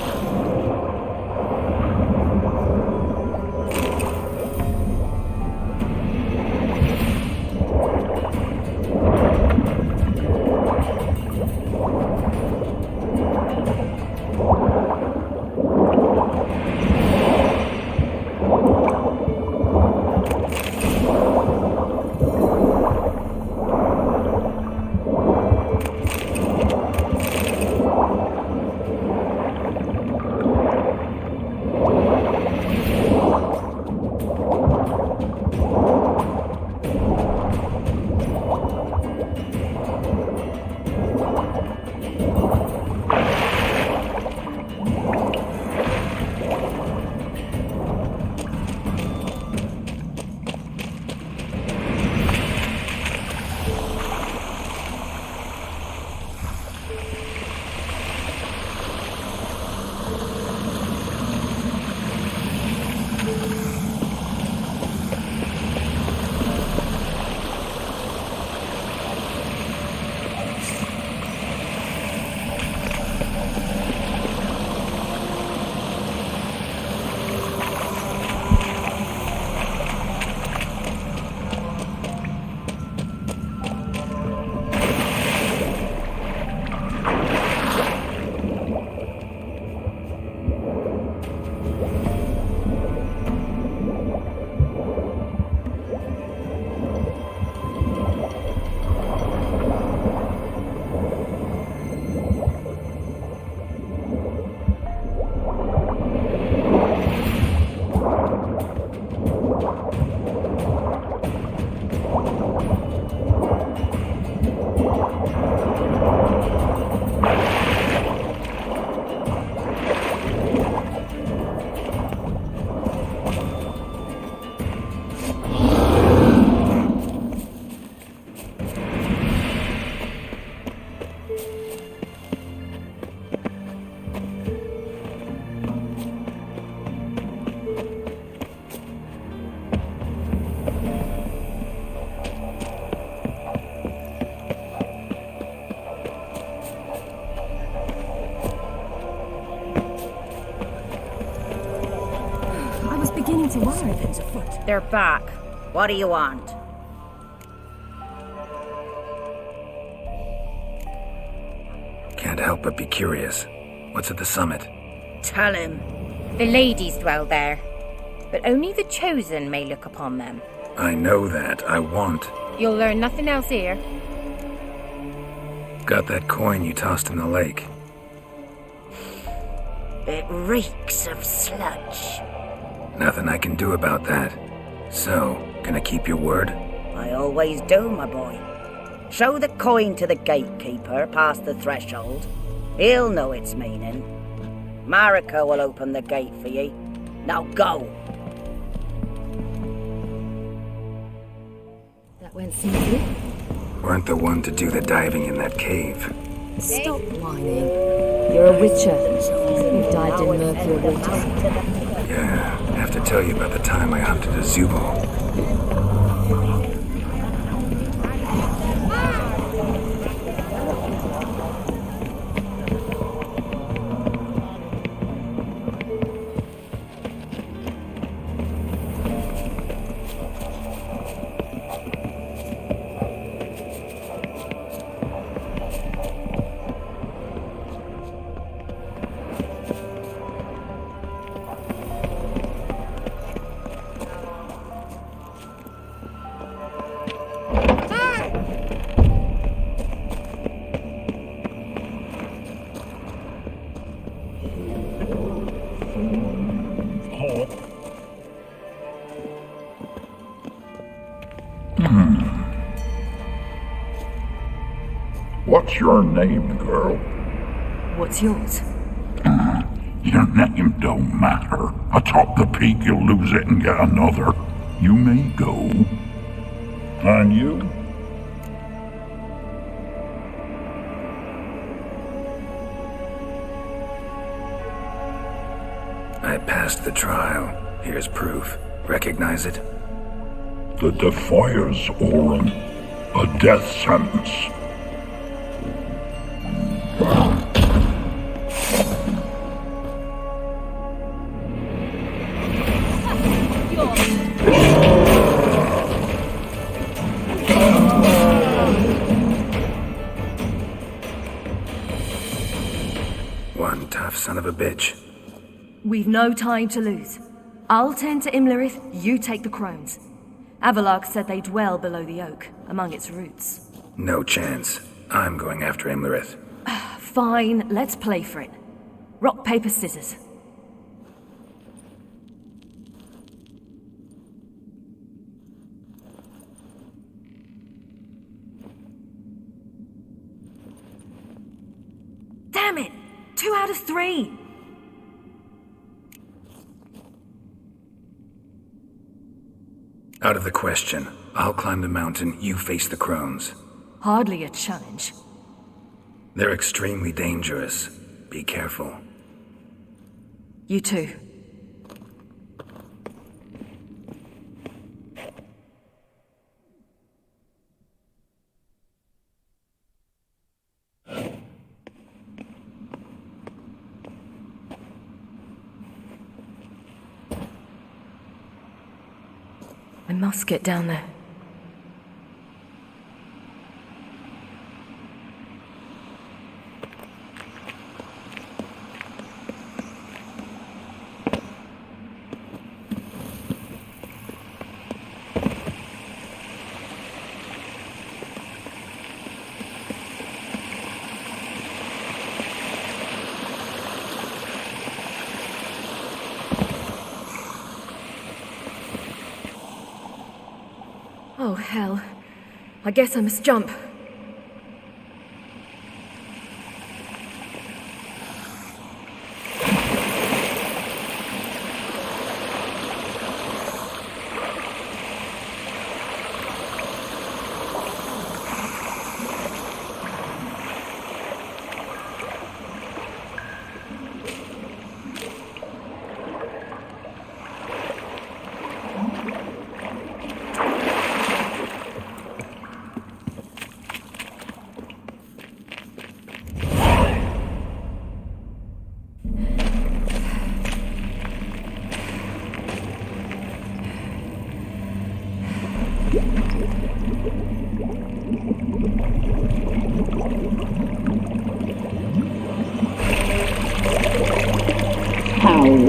They're back. What do you want? Can't help but be curious. What's at the summit? Tell him. The ladies dwell there, but only the chosen may look upon them. I know that. I want. You'll learn nothing else here. Got that coin you tossed in the lake. It reeks of sludge. Nothing I can do about that. So, gonna keep your word? I always do, my boy. Show the coin to the gatekeeper past the threshold. He'll know its meaning. Marika will open the gate for ye. Now go! That went smoothly. Weren't the one to do the diving in that cave. Stop whining. You're a witcher. You've dived in murkier water. Yeah, I have to tell you about the time I hunted a Zubo. What's your name, girl? What's yours? Your name don't matter. Atop the peak, you'll lose it and get another. You may go. And you? I passed the trial. Here's proof. Recognize it? The Defier's Orin. A death sentence. One tough son of a bitch. We've no time to lose. I'll tend to Imlerith, you take the crones. Avalark said they dwell below the oak, among its roots. No chance. I'm going after Imlerith. Fine, let's play for it. Rock, paper, scissors. Damn it! 2 out of 3! Out of the question. I'll climb the mountain, you face the crones. Hardly a challenge. They're extremely dangerous. Be careful. You too. I must get down there. Oh, hell. I guess I must jump.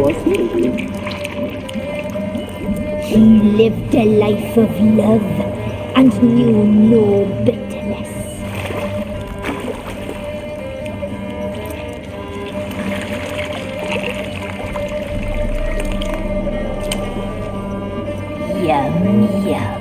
was he? He lived a life of love and knew no bitterness. Yum, yum.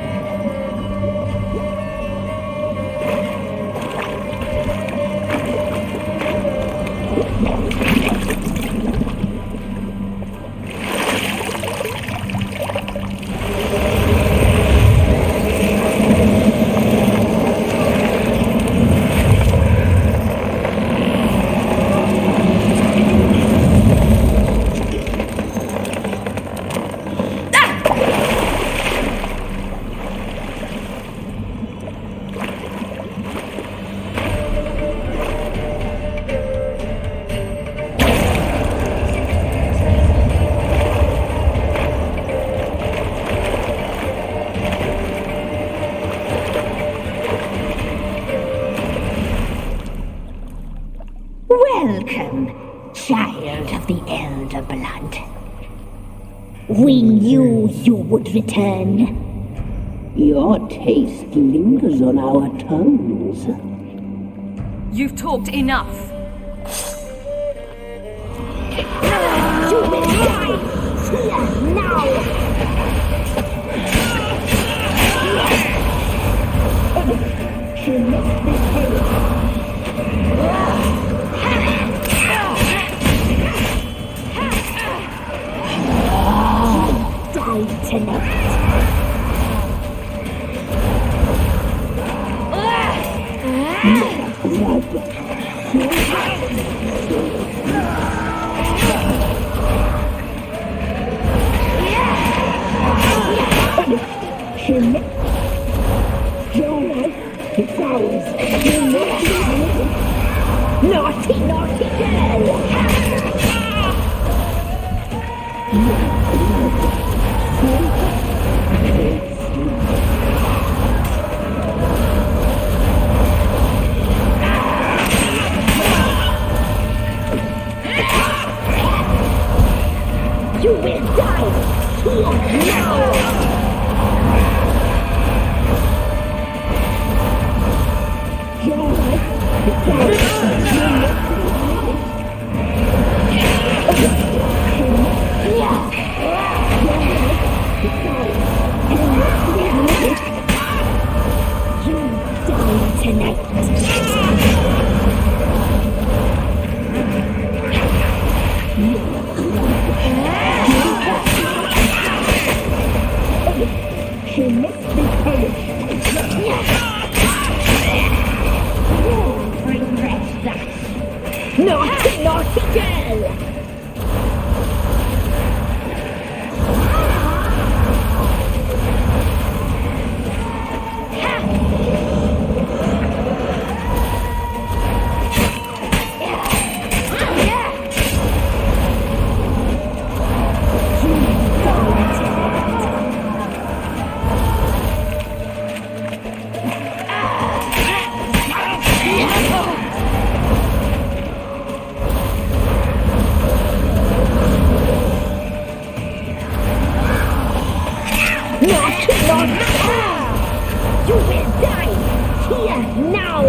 Welcome, child of the Elder Blood. We knew you would return. Your taste lingers on our tongues. You've talked enough. You will die here now! She must be killed. Die tonight. It's ours. Naughty, naughty girl! You will die here now! Naughty, naughty girl! You will die here now!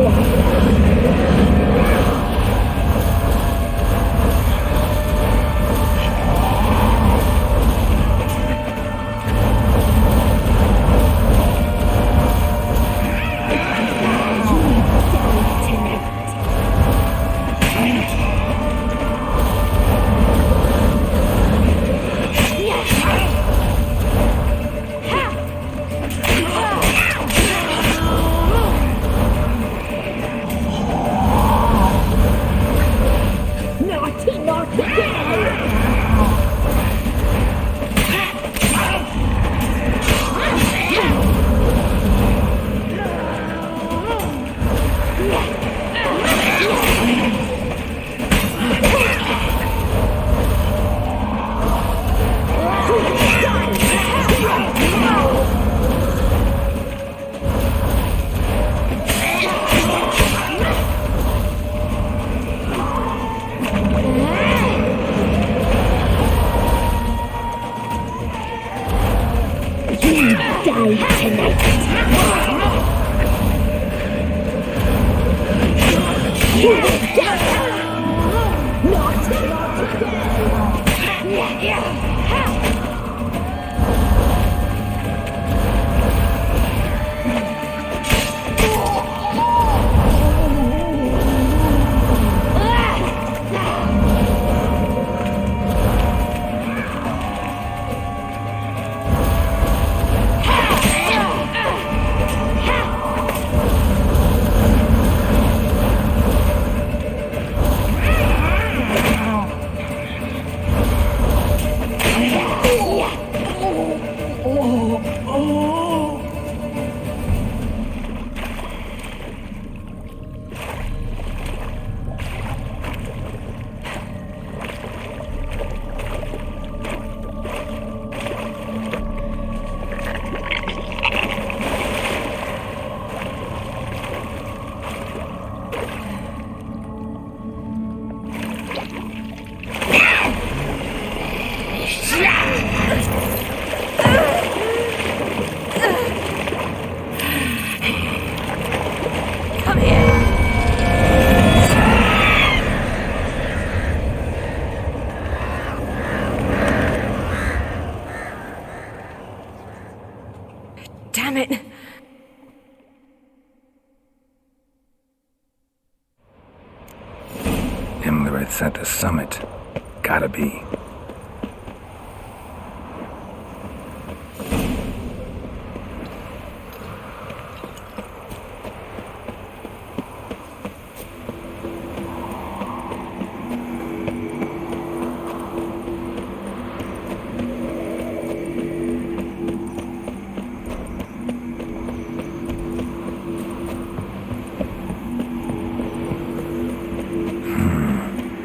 Damn it! Himmler at the summit. Gotta be.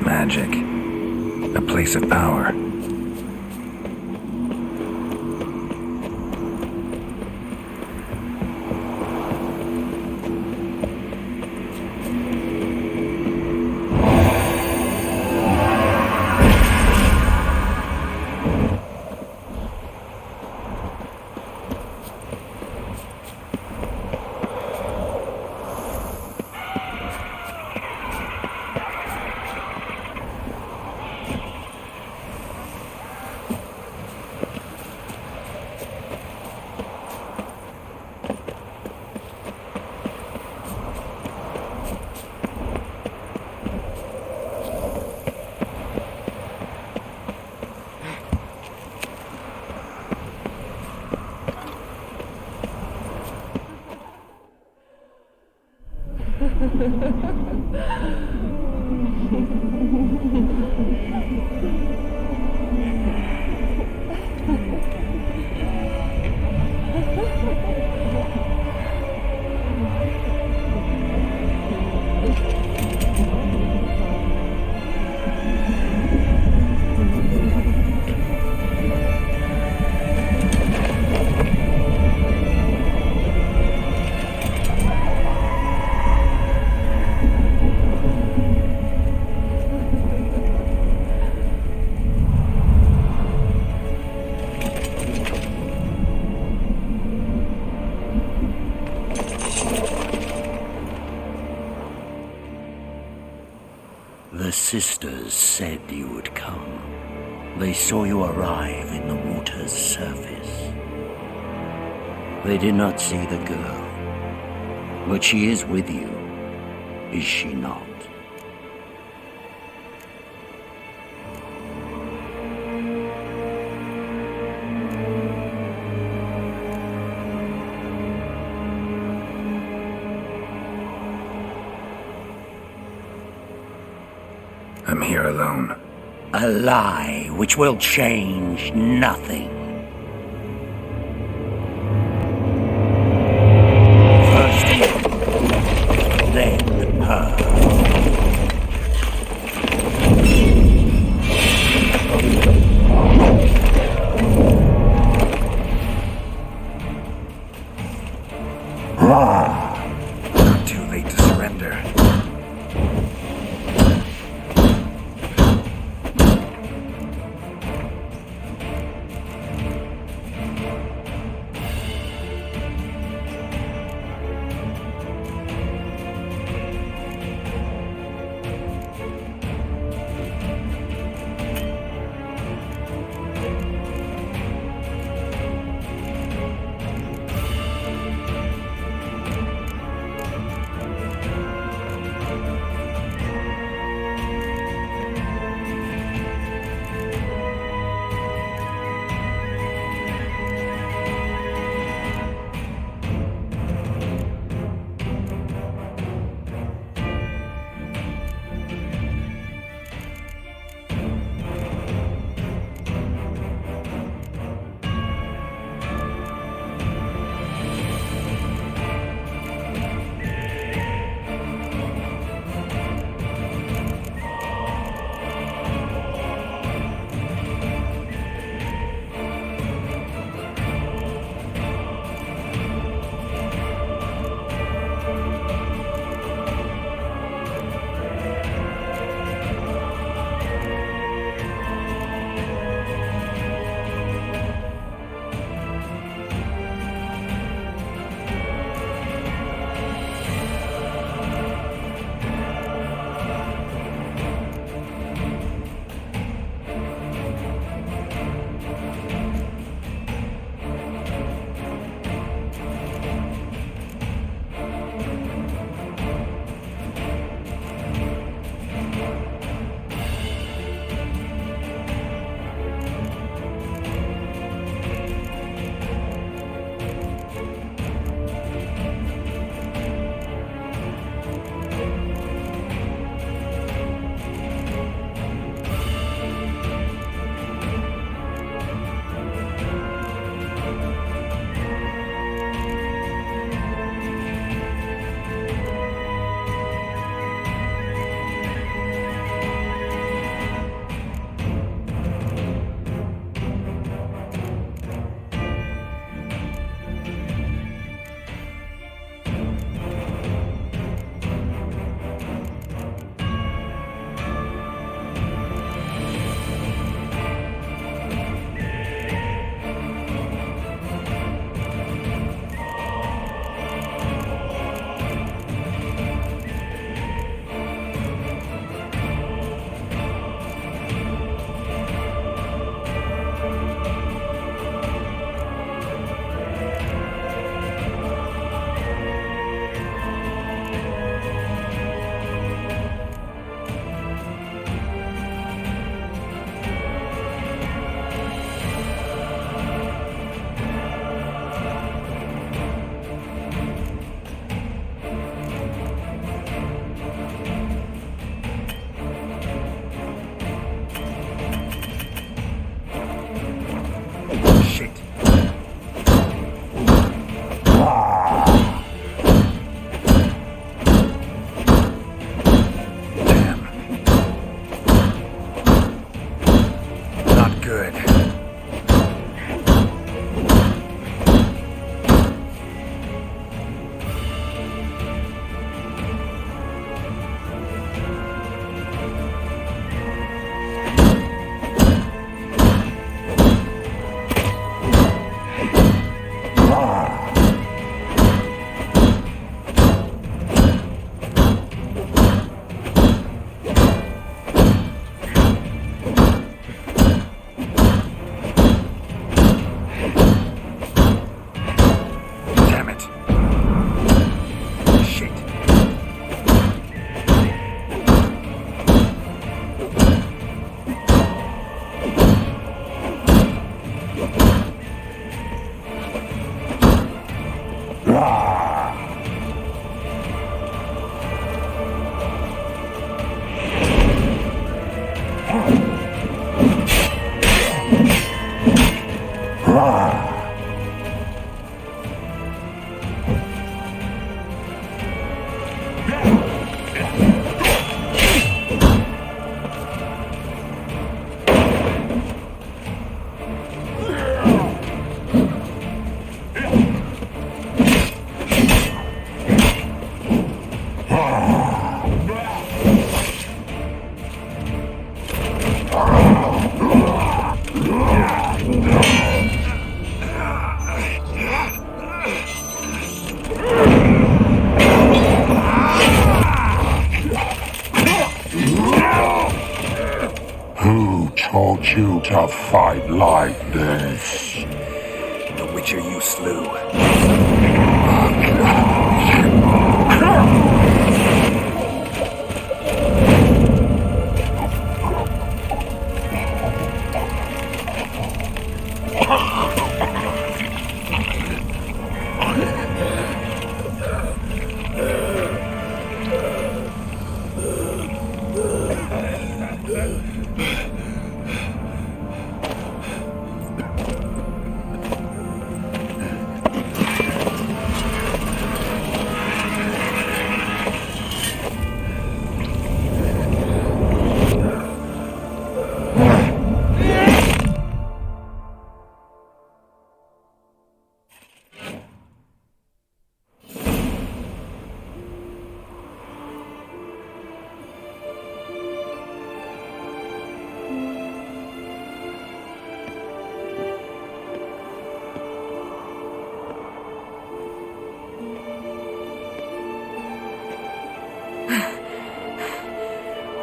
Magic. A place of power. The sisters said you would come. They saw you arrive in the water's surface. They did not see the girl. But she is with you, is she not? I'm here alone. A lie which will change nothing. First you, then her. Not too late to surrender. Who taught you to fight like this? The Witcher you slew.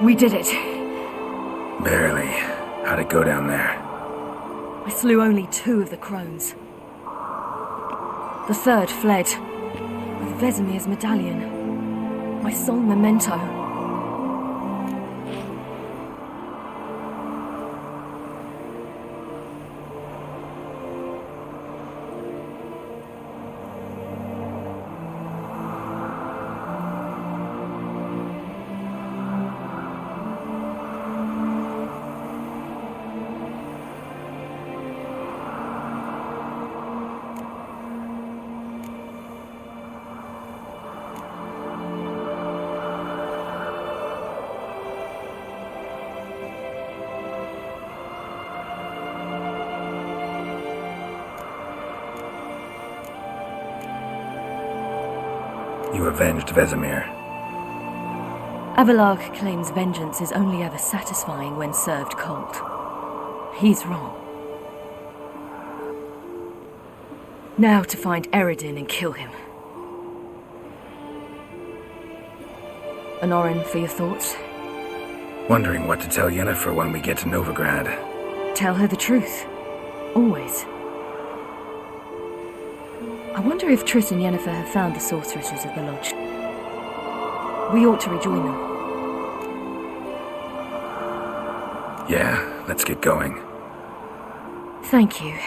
We did it. Barely. How'd it go down there? I slew only 2 of the crones. The third fled with Vesemir's medallion, my sole memento. You avenged Vesemir. Avalark claims vengeance is only ever satisfying when served cold. He's wrong. Now to find Eredin and kill him. Honorin, for your thoughts? Wondering what to tell Yennefer when we get to Novigrad. Tell her the truth. Always. I wonder if Triss and Yennefer have found the sorceresses of the Lodge. We ought to rejoin them. Yeah, let's get going. Thank you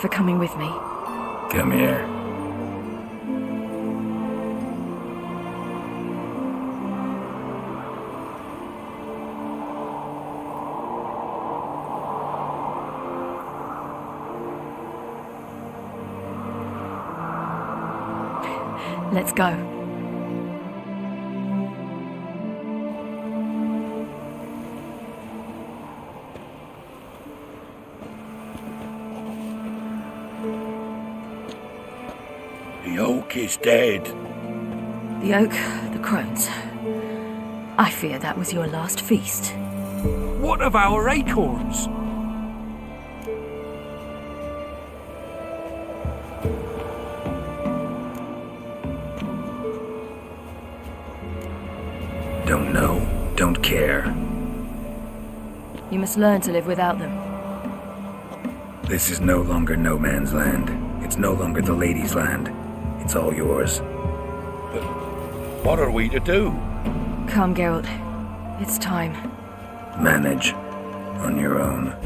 for coming with me. Come here. Let's go. The oak is dead. The oak, the crones. I fear that was your last feast. What of our acorns? Don't know, don't care. You must learn to live without them. This is no longer no man's land. It's no longer the lady's land. It's all yours. But what are we to do? Come, Geralt. It's time. Manage. On your own.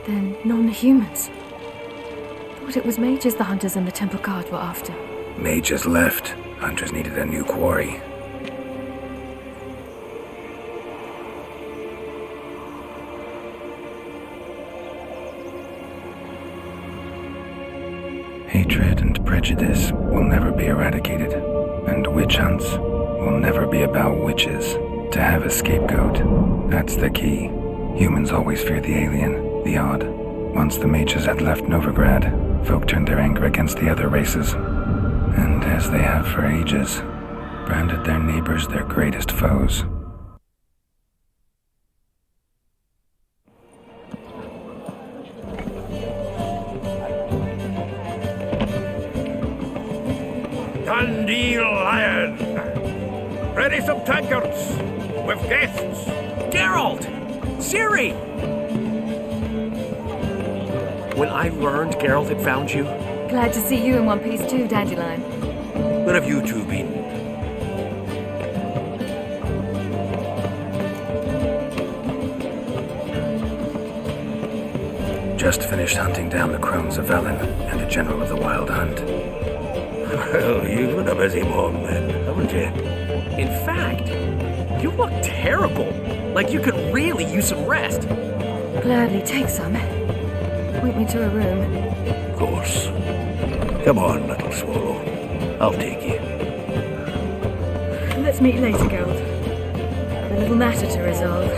Then non-humans. Thought it was mages the hunters and the temple guard were after. Mages left. Hunters needed a new quarry. Hatred and prejudice will never be eradicated, and witch hunts will never be about witches. To have a scapegoat, that's the key. Humans always fear the alien, the odd. Once the mages had left Novigrad, folk turned their anger against the other races. And as they have for ages, branded their neighbors their greatest foes. Dandelion! Ready some tankards! With guests! Geralt! Ciri! When I learned Geralt had found you... Glad to see you in one piece too, Dandelion. Where have you two been? Just finished hunting down the crones of Velen and a general of the Wild Hunt. Well, you've been a busy one then, haven't you? In fact, you look terrible. Like you could really use some rest. Gladly take some. Point me to a room. Of course. Come on, little swallow. I'll take you. Let's meet later, Geralt. I've a little matter to resolve.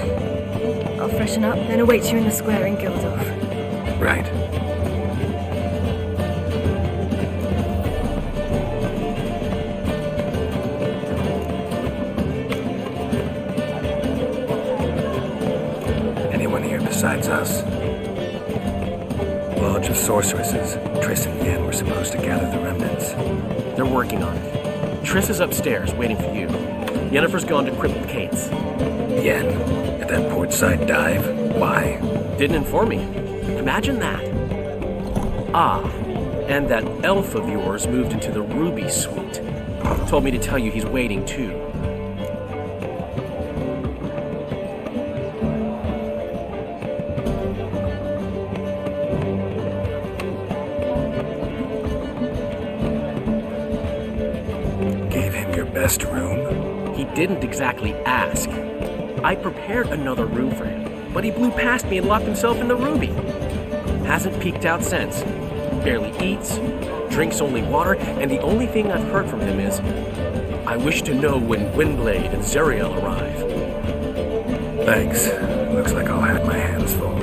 I'll freshen up, then await you in the square in Gildorf. Right. Anyone here besides us? Lodge of Sorceresses. Triss and Yen were supposed to gather the remnants. They're working on it. Triss is upstairs, waiting for you. Yennefer's gone to Crippled Cates. Yen? At that portside dive? Why? Didn't inform me. Imagine that. Ah, and that elf of yours moved into the Ruby Suite. Told me to tell you he's waiting too. Gave him your best room? He didn't exactly ask. I prepared another room for him, but he blew past me and locked himself in the Ruby. Hasn't peeked out since. Barely eats, drinks only water, and the only thing I've heard from him is, I wish to know when Gwynblade and Zeriel arrive. Thanks. Looks like I'll have my hands full.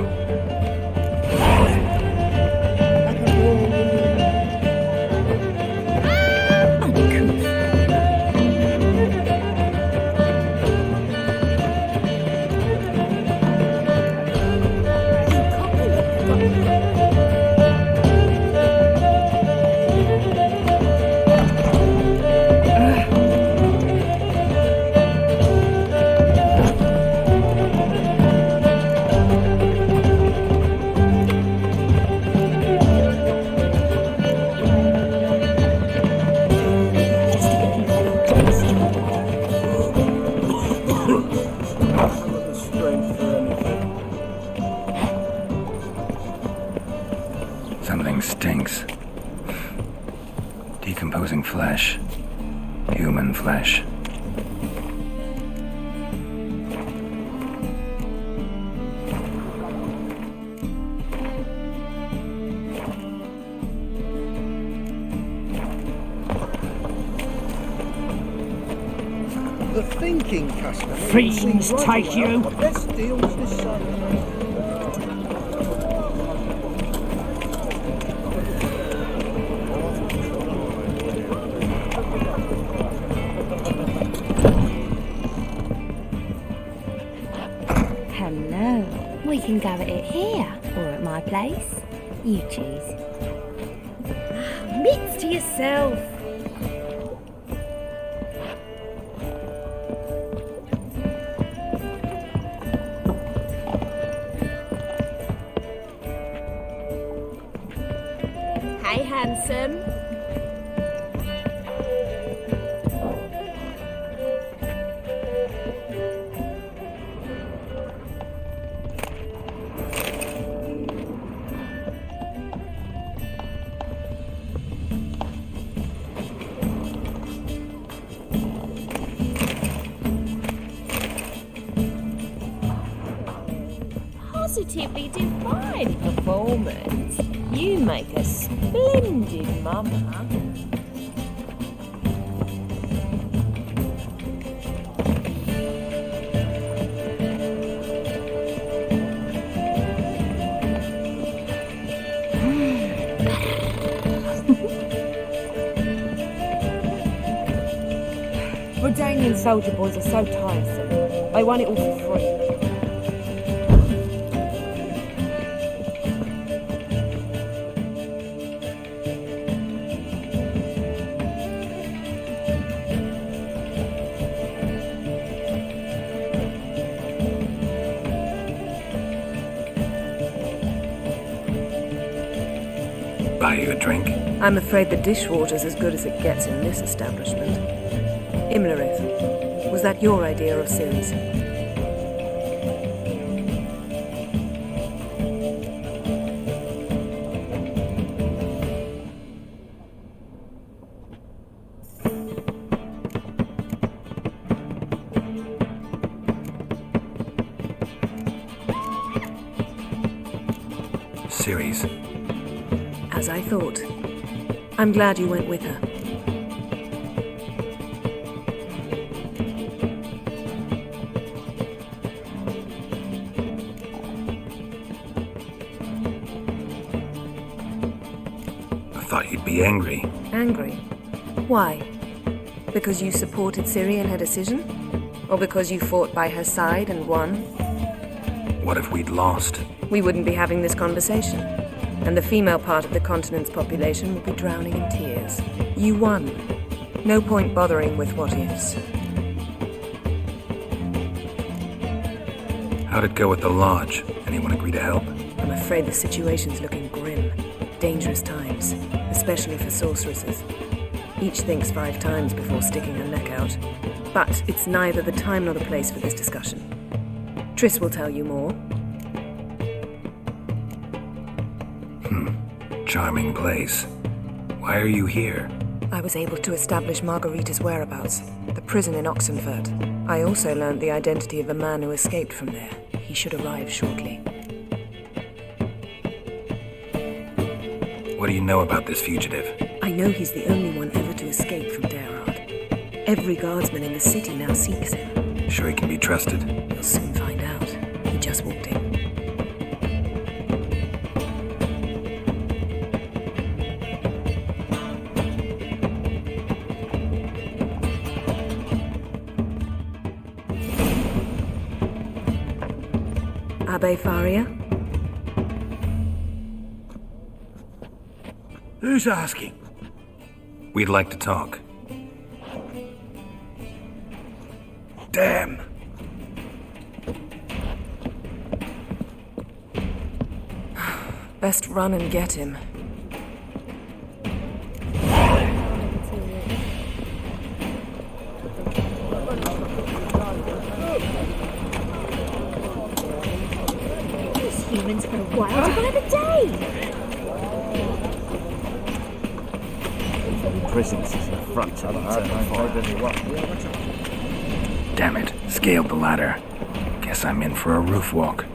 Something stinks. Decomposing flesh. Human flesh. The thinking customer. Fiends take you. Best deals this side. Hello. We can go at it here or at my place. You choose. Mitts to yourself. Hey, handsome. absolutely divine performance. You make a splendid mama. Redanian soldier boys are so tiresome. They want it all for free. Buy you a drink? I'm afraid the dishwater's as good as it gets in this establishment. Imlerith, was that your idea of Ceres? Ceres. As I thought. I'm glad you went with her. I thought you'd be angry. Angry? Why? Because you supported Ciri in her decision? Or because you fought by her side and won? What if we'd lost? We wouldn't be having this conversation. And the female part of the continent's population would be drowning in tears. You won. No point bothering with what ifs. How'd it go at the lodge? Anyone agree to help? I'm afraid the situation's looking grim. Dangerous times, especially for sorceresses. Each thinks 5 times before sticking her neck out. But it's neither the time nor the place for this discussion. Triss will tell you more. Charming place. Why are you here? I was able to establish Margarita's whereabouts, the prison in Oxenford. I also learned the identity of a man who escaped from there. He should arrive shortly. What do you know about this fugitive? I know he's the only one ever to escape from Darad. Every guardsman in the city now seeks him. Sure he can be trusted? You'll soon find out. He just walked in. Abbe Faria? Who's asking? We'd like to talk. Damn. Best run and get him. These humans are wild by the day. Prisons is the front to Damn it. Scaled the ladder. Guess I'm in for a roof walk.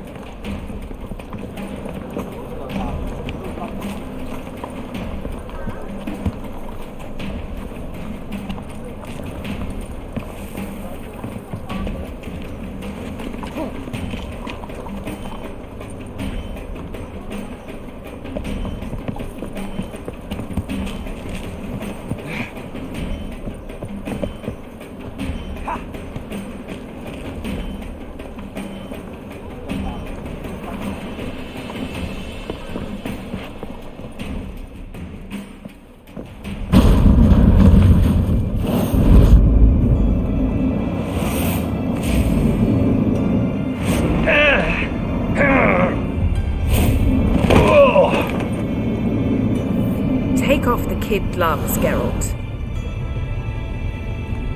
Take off the kid gloves, Geralt.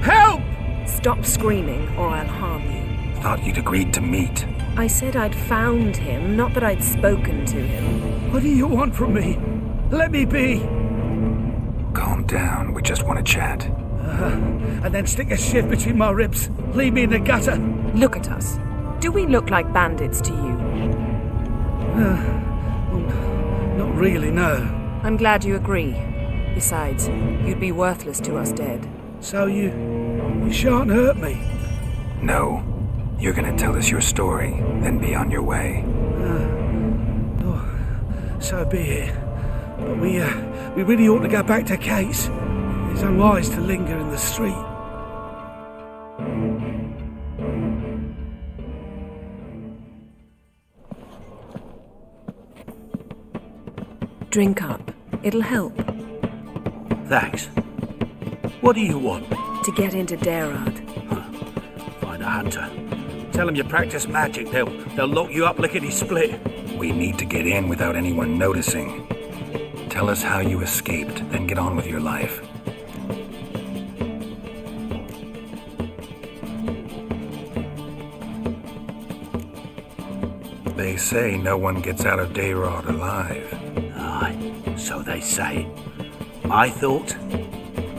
Help! Stop screaming, or I'll harm you. Thought you'd agreed to meet. I said I'd found him, not that I'd spoken to him. What do you want from me? Let me be. Calm down. We just want to chat. And then stick a shiv between my ribs. Leave me in the gutter. Look at us. Do we look like bandits to you? Not really, no. I'm glad you agree. Besides, you'd be worthless to us dead. So you shan't hurt me? No. You're gonna tell us your story, then be on your way. So be it. But we really ought to go back to Kate's. It's unwise to linger in the street. Drink up. It'll help. Thanks. What do you want? To get into Dayrad. Find a hunter. Tell them you practice magic. They'll lock you up lickety-split. We need to get in without anyone noticing. Tell us how you escaped, then get on with your life. They say no one gets out of Dayrad alive. Aye, so they say. My thought?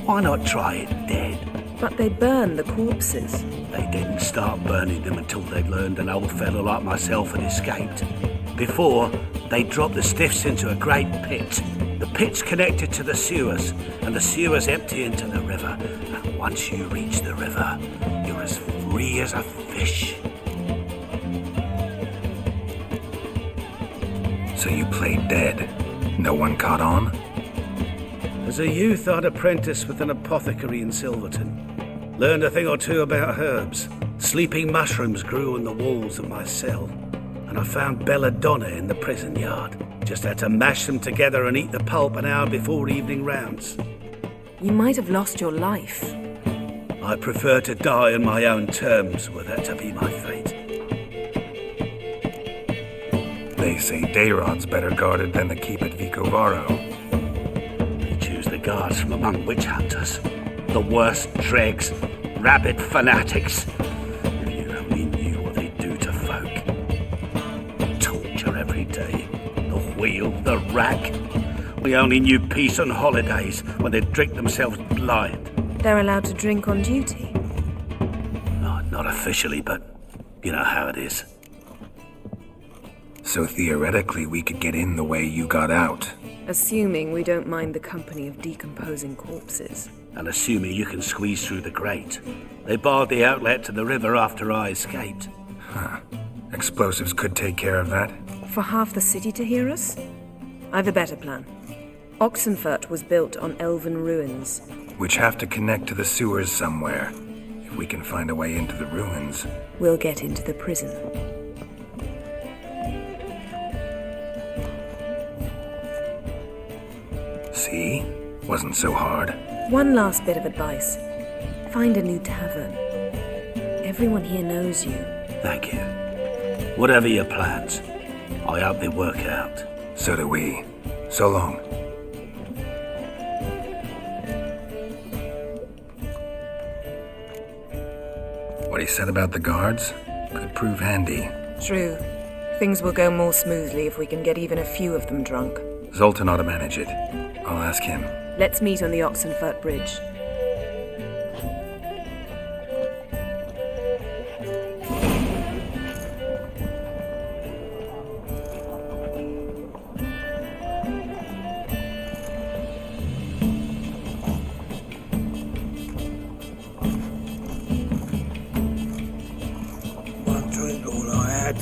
Why not try it dead? But they burn the corpses. They didn't start burning them until they'd learned an old fellow like myself had escaped. Before, they dropped the stiffs into a great pit. The pit's connected to the sewers, and the sewers empty into the river. And once you reach the river, you're as free as a fish. So you played dead. No one caught on? As a youth, I'd apprenticed with an apothecary in Silverton. Learned a thing or two about herbs. Sleeping mushrooms grew on the walls of my cell. And I found belladonna in the prison yard. Just had to mash them together and eat the pulp an hour before evening rounds. You might have lost your life. I prefer to die on my own terms, were that to be my fate. They say Dayrod's better guarded than the keep at Vicovaro. They choose the guards from among witch hunters. The worst dregs, rabid fanatics. If you only knew what they do to folk. Torture every day. The wheel, the rack. We only knew peace on holidays when they'd drink themselves blind. They're allowed to drink on duty? No, not officially, but you know how it is. So theoretically, we could get in the way you got out. Assuming we don't mind the company of decomposing corpses. And assuming you can squeeze through the grate. They barred the outlet to the river after I escaped. Huh. Explosives could take care of that? For half the city to hear us? I've a better plan. Oxenfurt was built on elven ruins. Which have to connect to the sewers somewhere. If we can find a way into the ruins. We'll get into the prison. See? Wasn't so hard. One last bit of advice. Find a new tavern. Everyone here knows you. Thank you. Whatever your plans, I hope they work out. So do we. So long. What he said about the guards could prove handy. True. Things will go more smoothly if we can get even a few of them drunk. Zoltan ought to manage it. I'll ask him. Let's meet on the Oxenfurt Bridge. One drink all I had.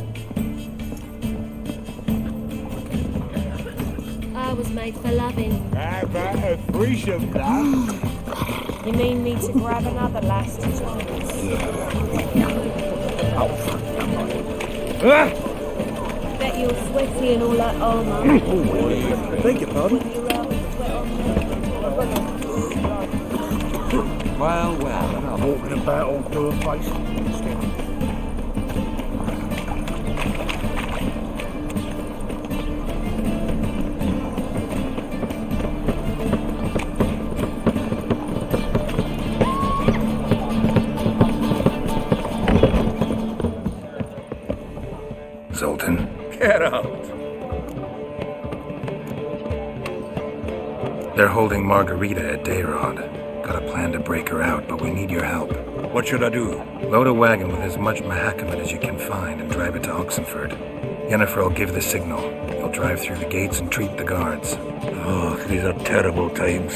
I was made for loving. How about a threesome, love? You mean me to grab another lass to join us? Bet you're sweaty in all that armour. Beg your pardon? Well, I'm walking about all through a place. Zoltan. Get out. They're holding Margarita at Dayrod. Got a plan to break her out, but we need your help. What should I do? Load a wagon with as much Mahakamat as you can find and drive it to Oxenfurt. Yennefer will give the signal. He'll drive through the gates and treat the guards. Oh, these are terrible times.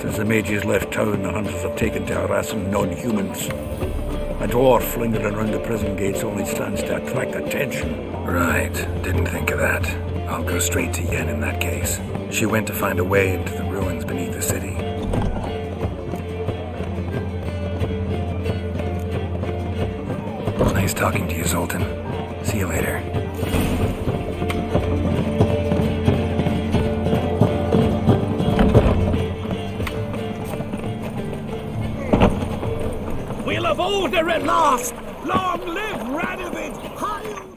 Since the mages left town, the hunters have taken to harassing non-humans. A dwarf lingering around the prison gates only stands to attract attention. Right, didn't think of that. I'll go straight to Yen in that case. She went to find a way into the ruins beneath the city. Nice talking to you, Zoltan. See you later. We'll have order at last! Long live Radovid! Heil!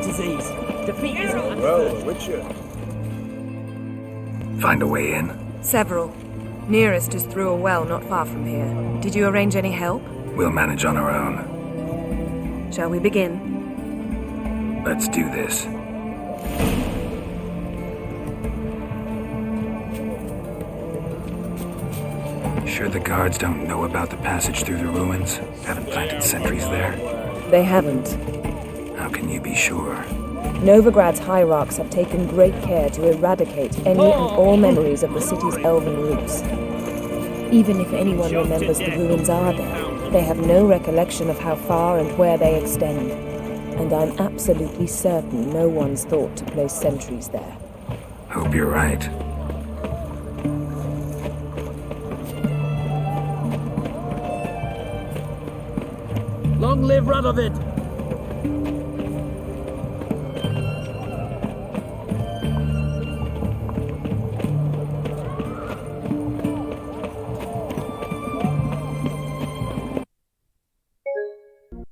Disease. Defeat is Well, Witcher. Find a way in? Several. Nearest is through a well not far from here. Did you arrange any help? We'll manage on our own. Shall we begin? Let's do this. Sure the guards don't know about the passage through the ruins? Haven't planted sentries there? They haven't. How can you be sure? Novigrad's hierarchs have taken great care to eradicate any and all memories of the city's elven roots. Even if anyone remembers the ruins are there, they have no recollection of how far and where they extend. And I'm absolutely certain no one's thought to place sentries there. Hope you're right. Long live Radovid!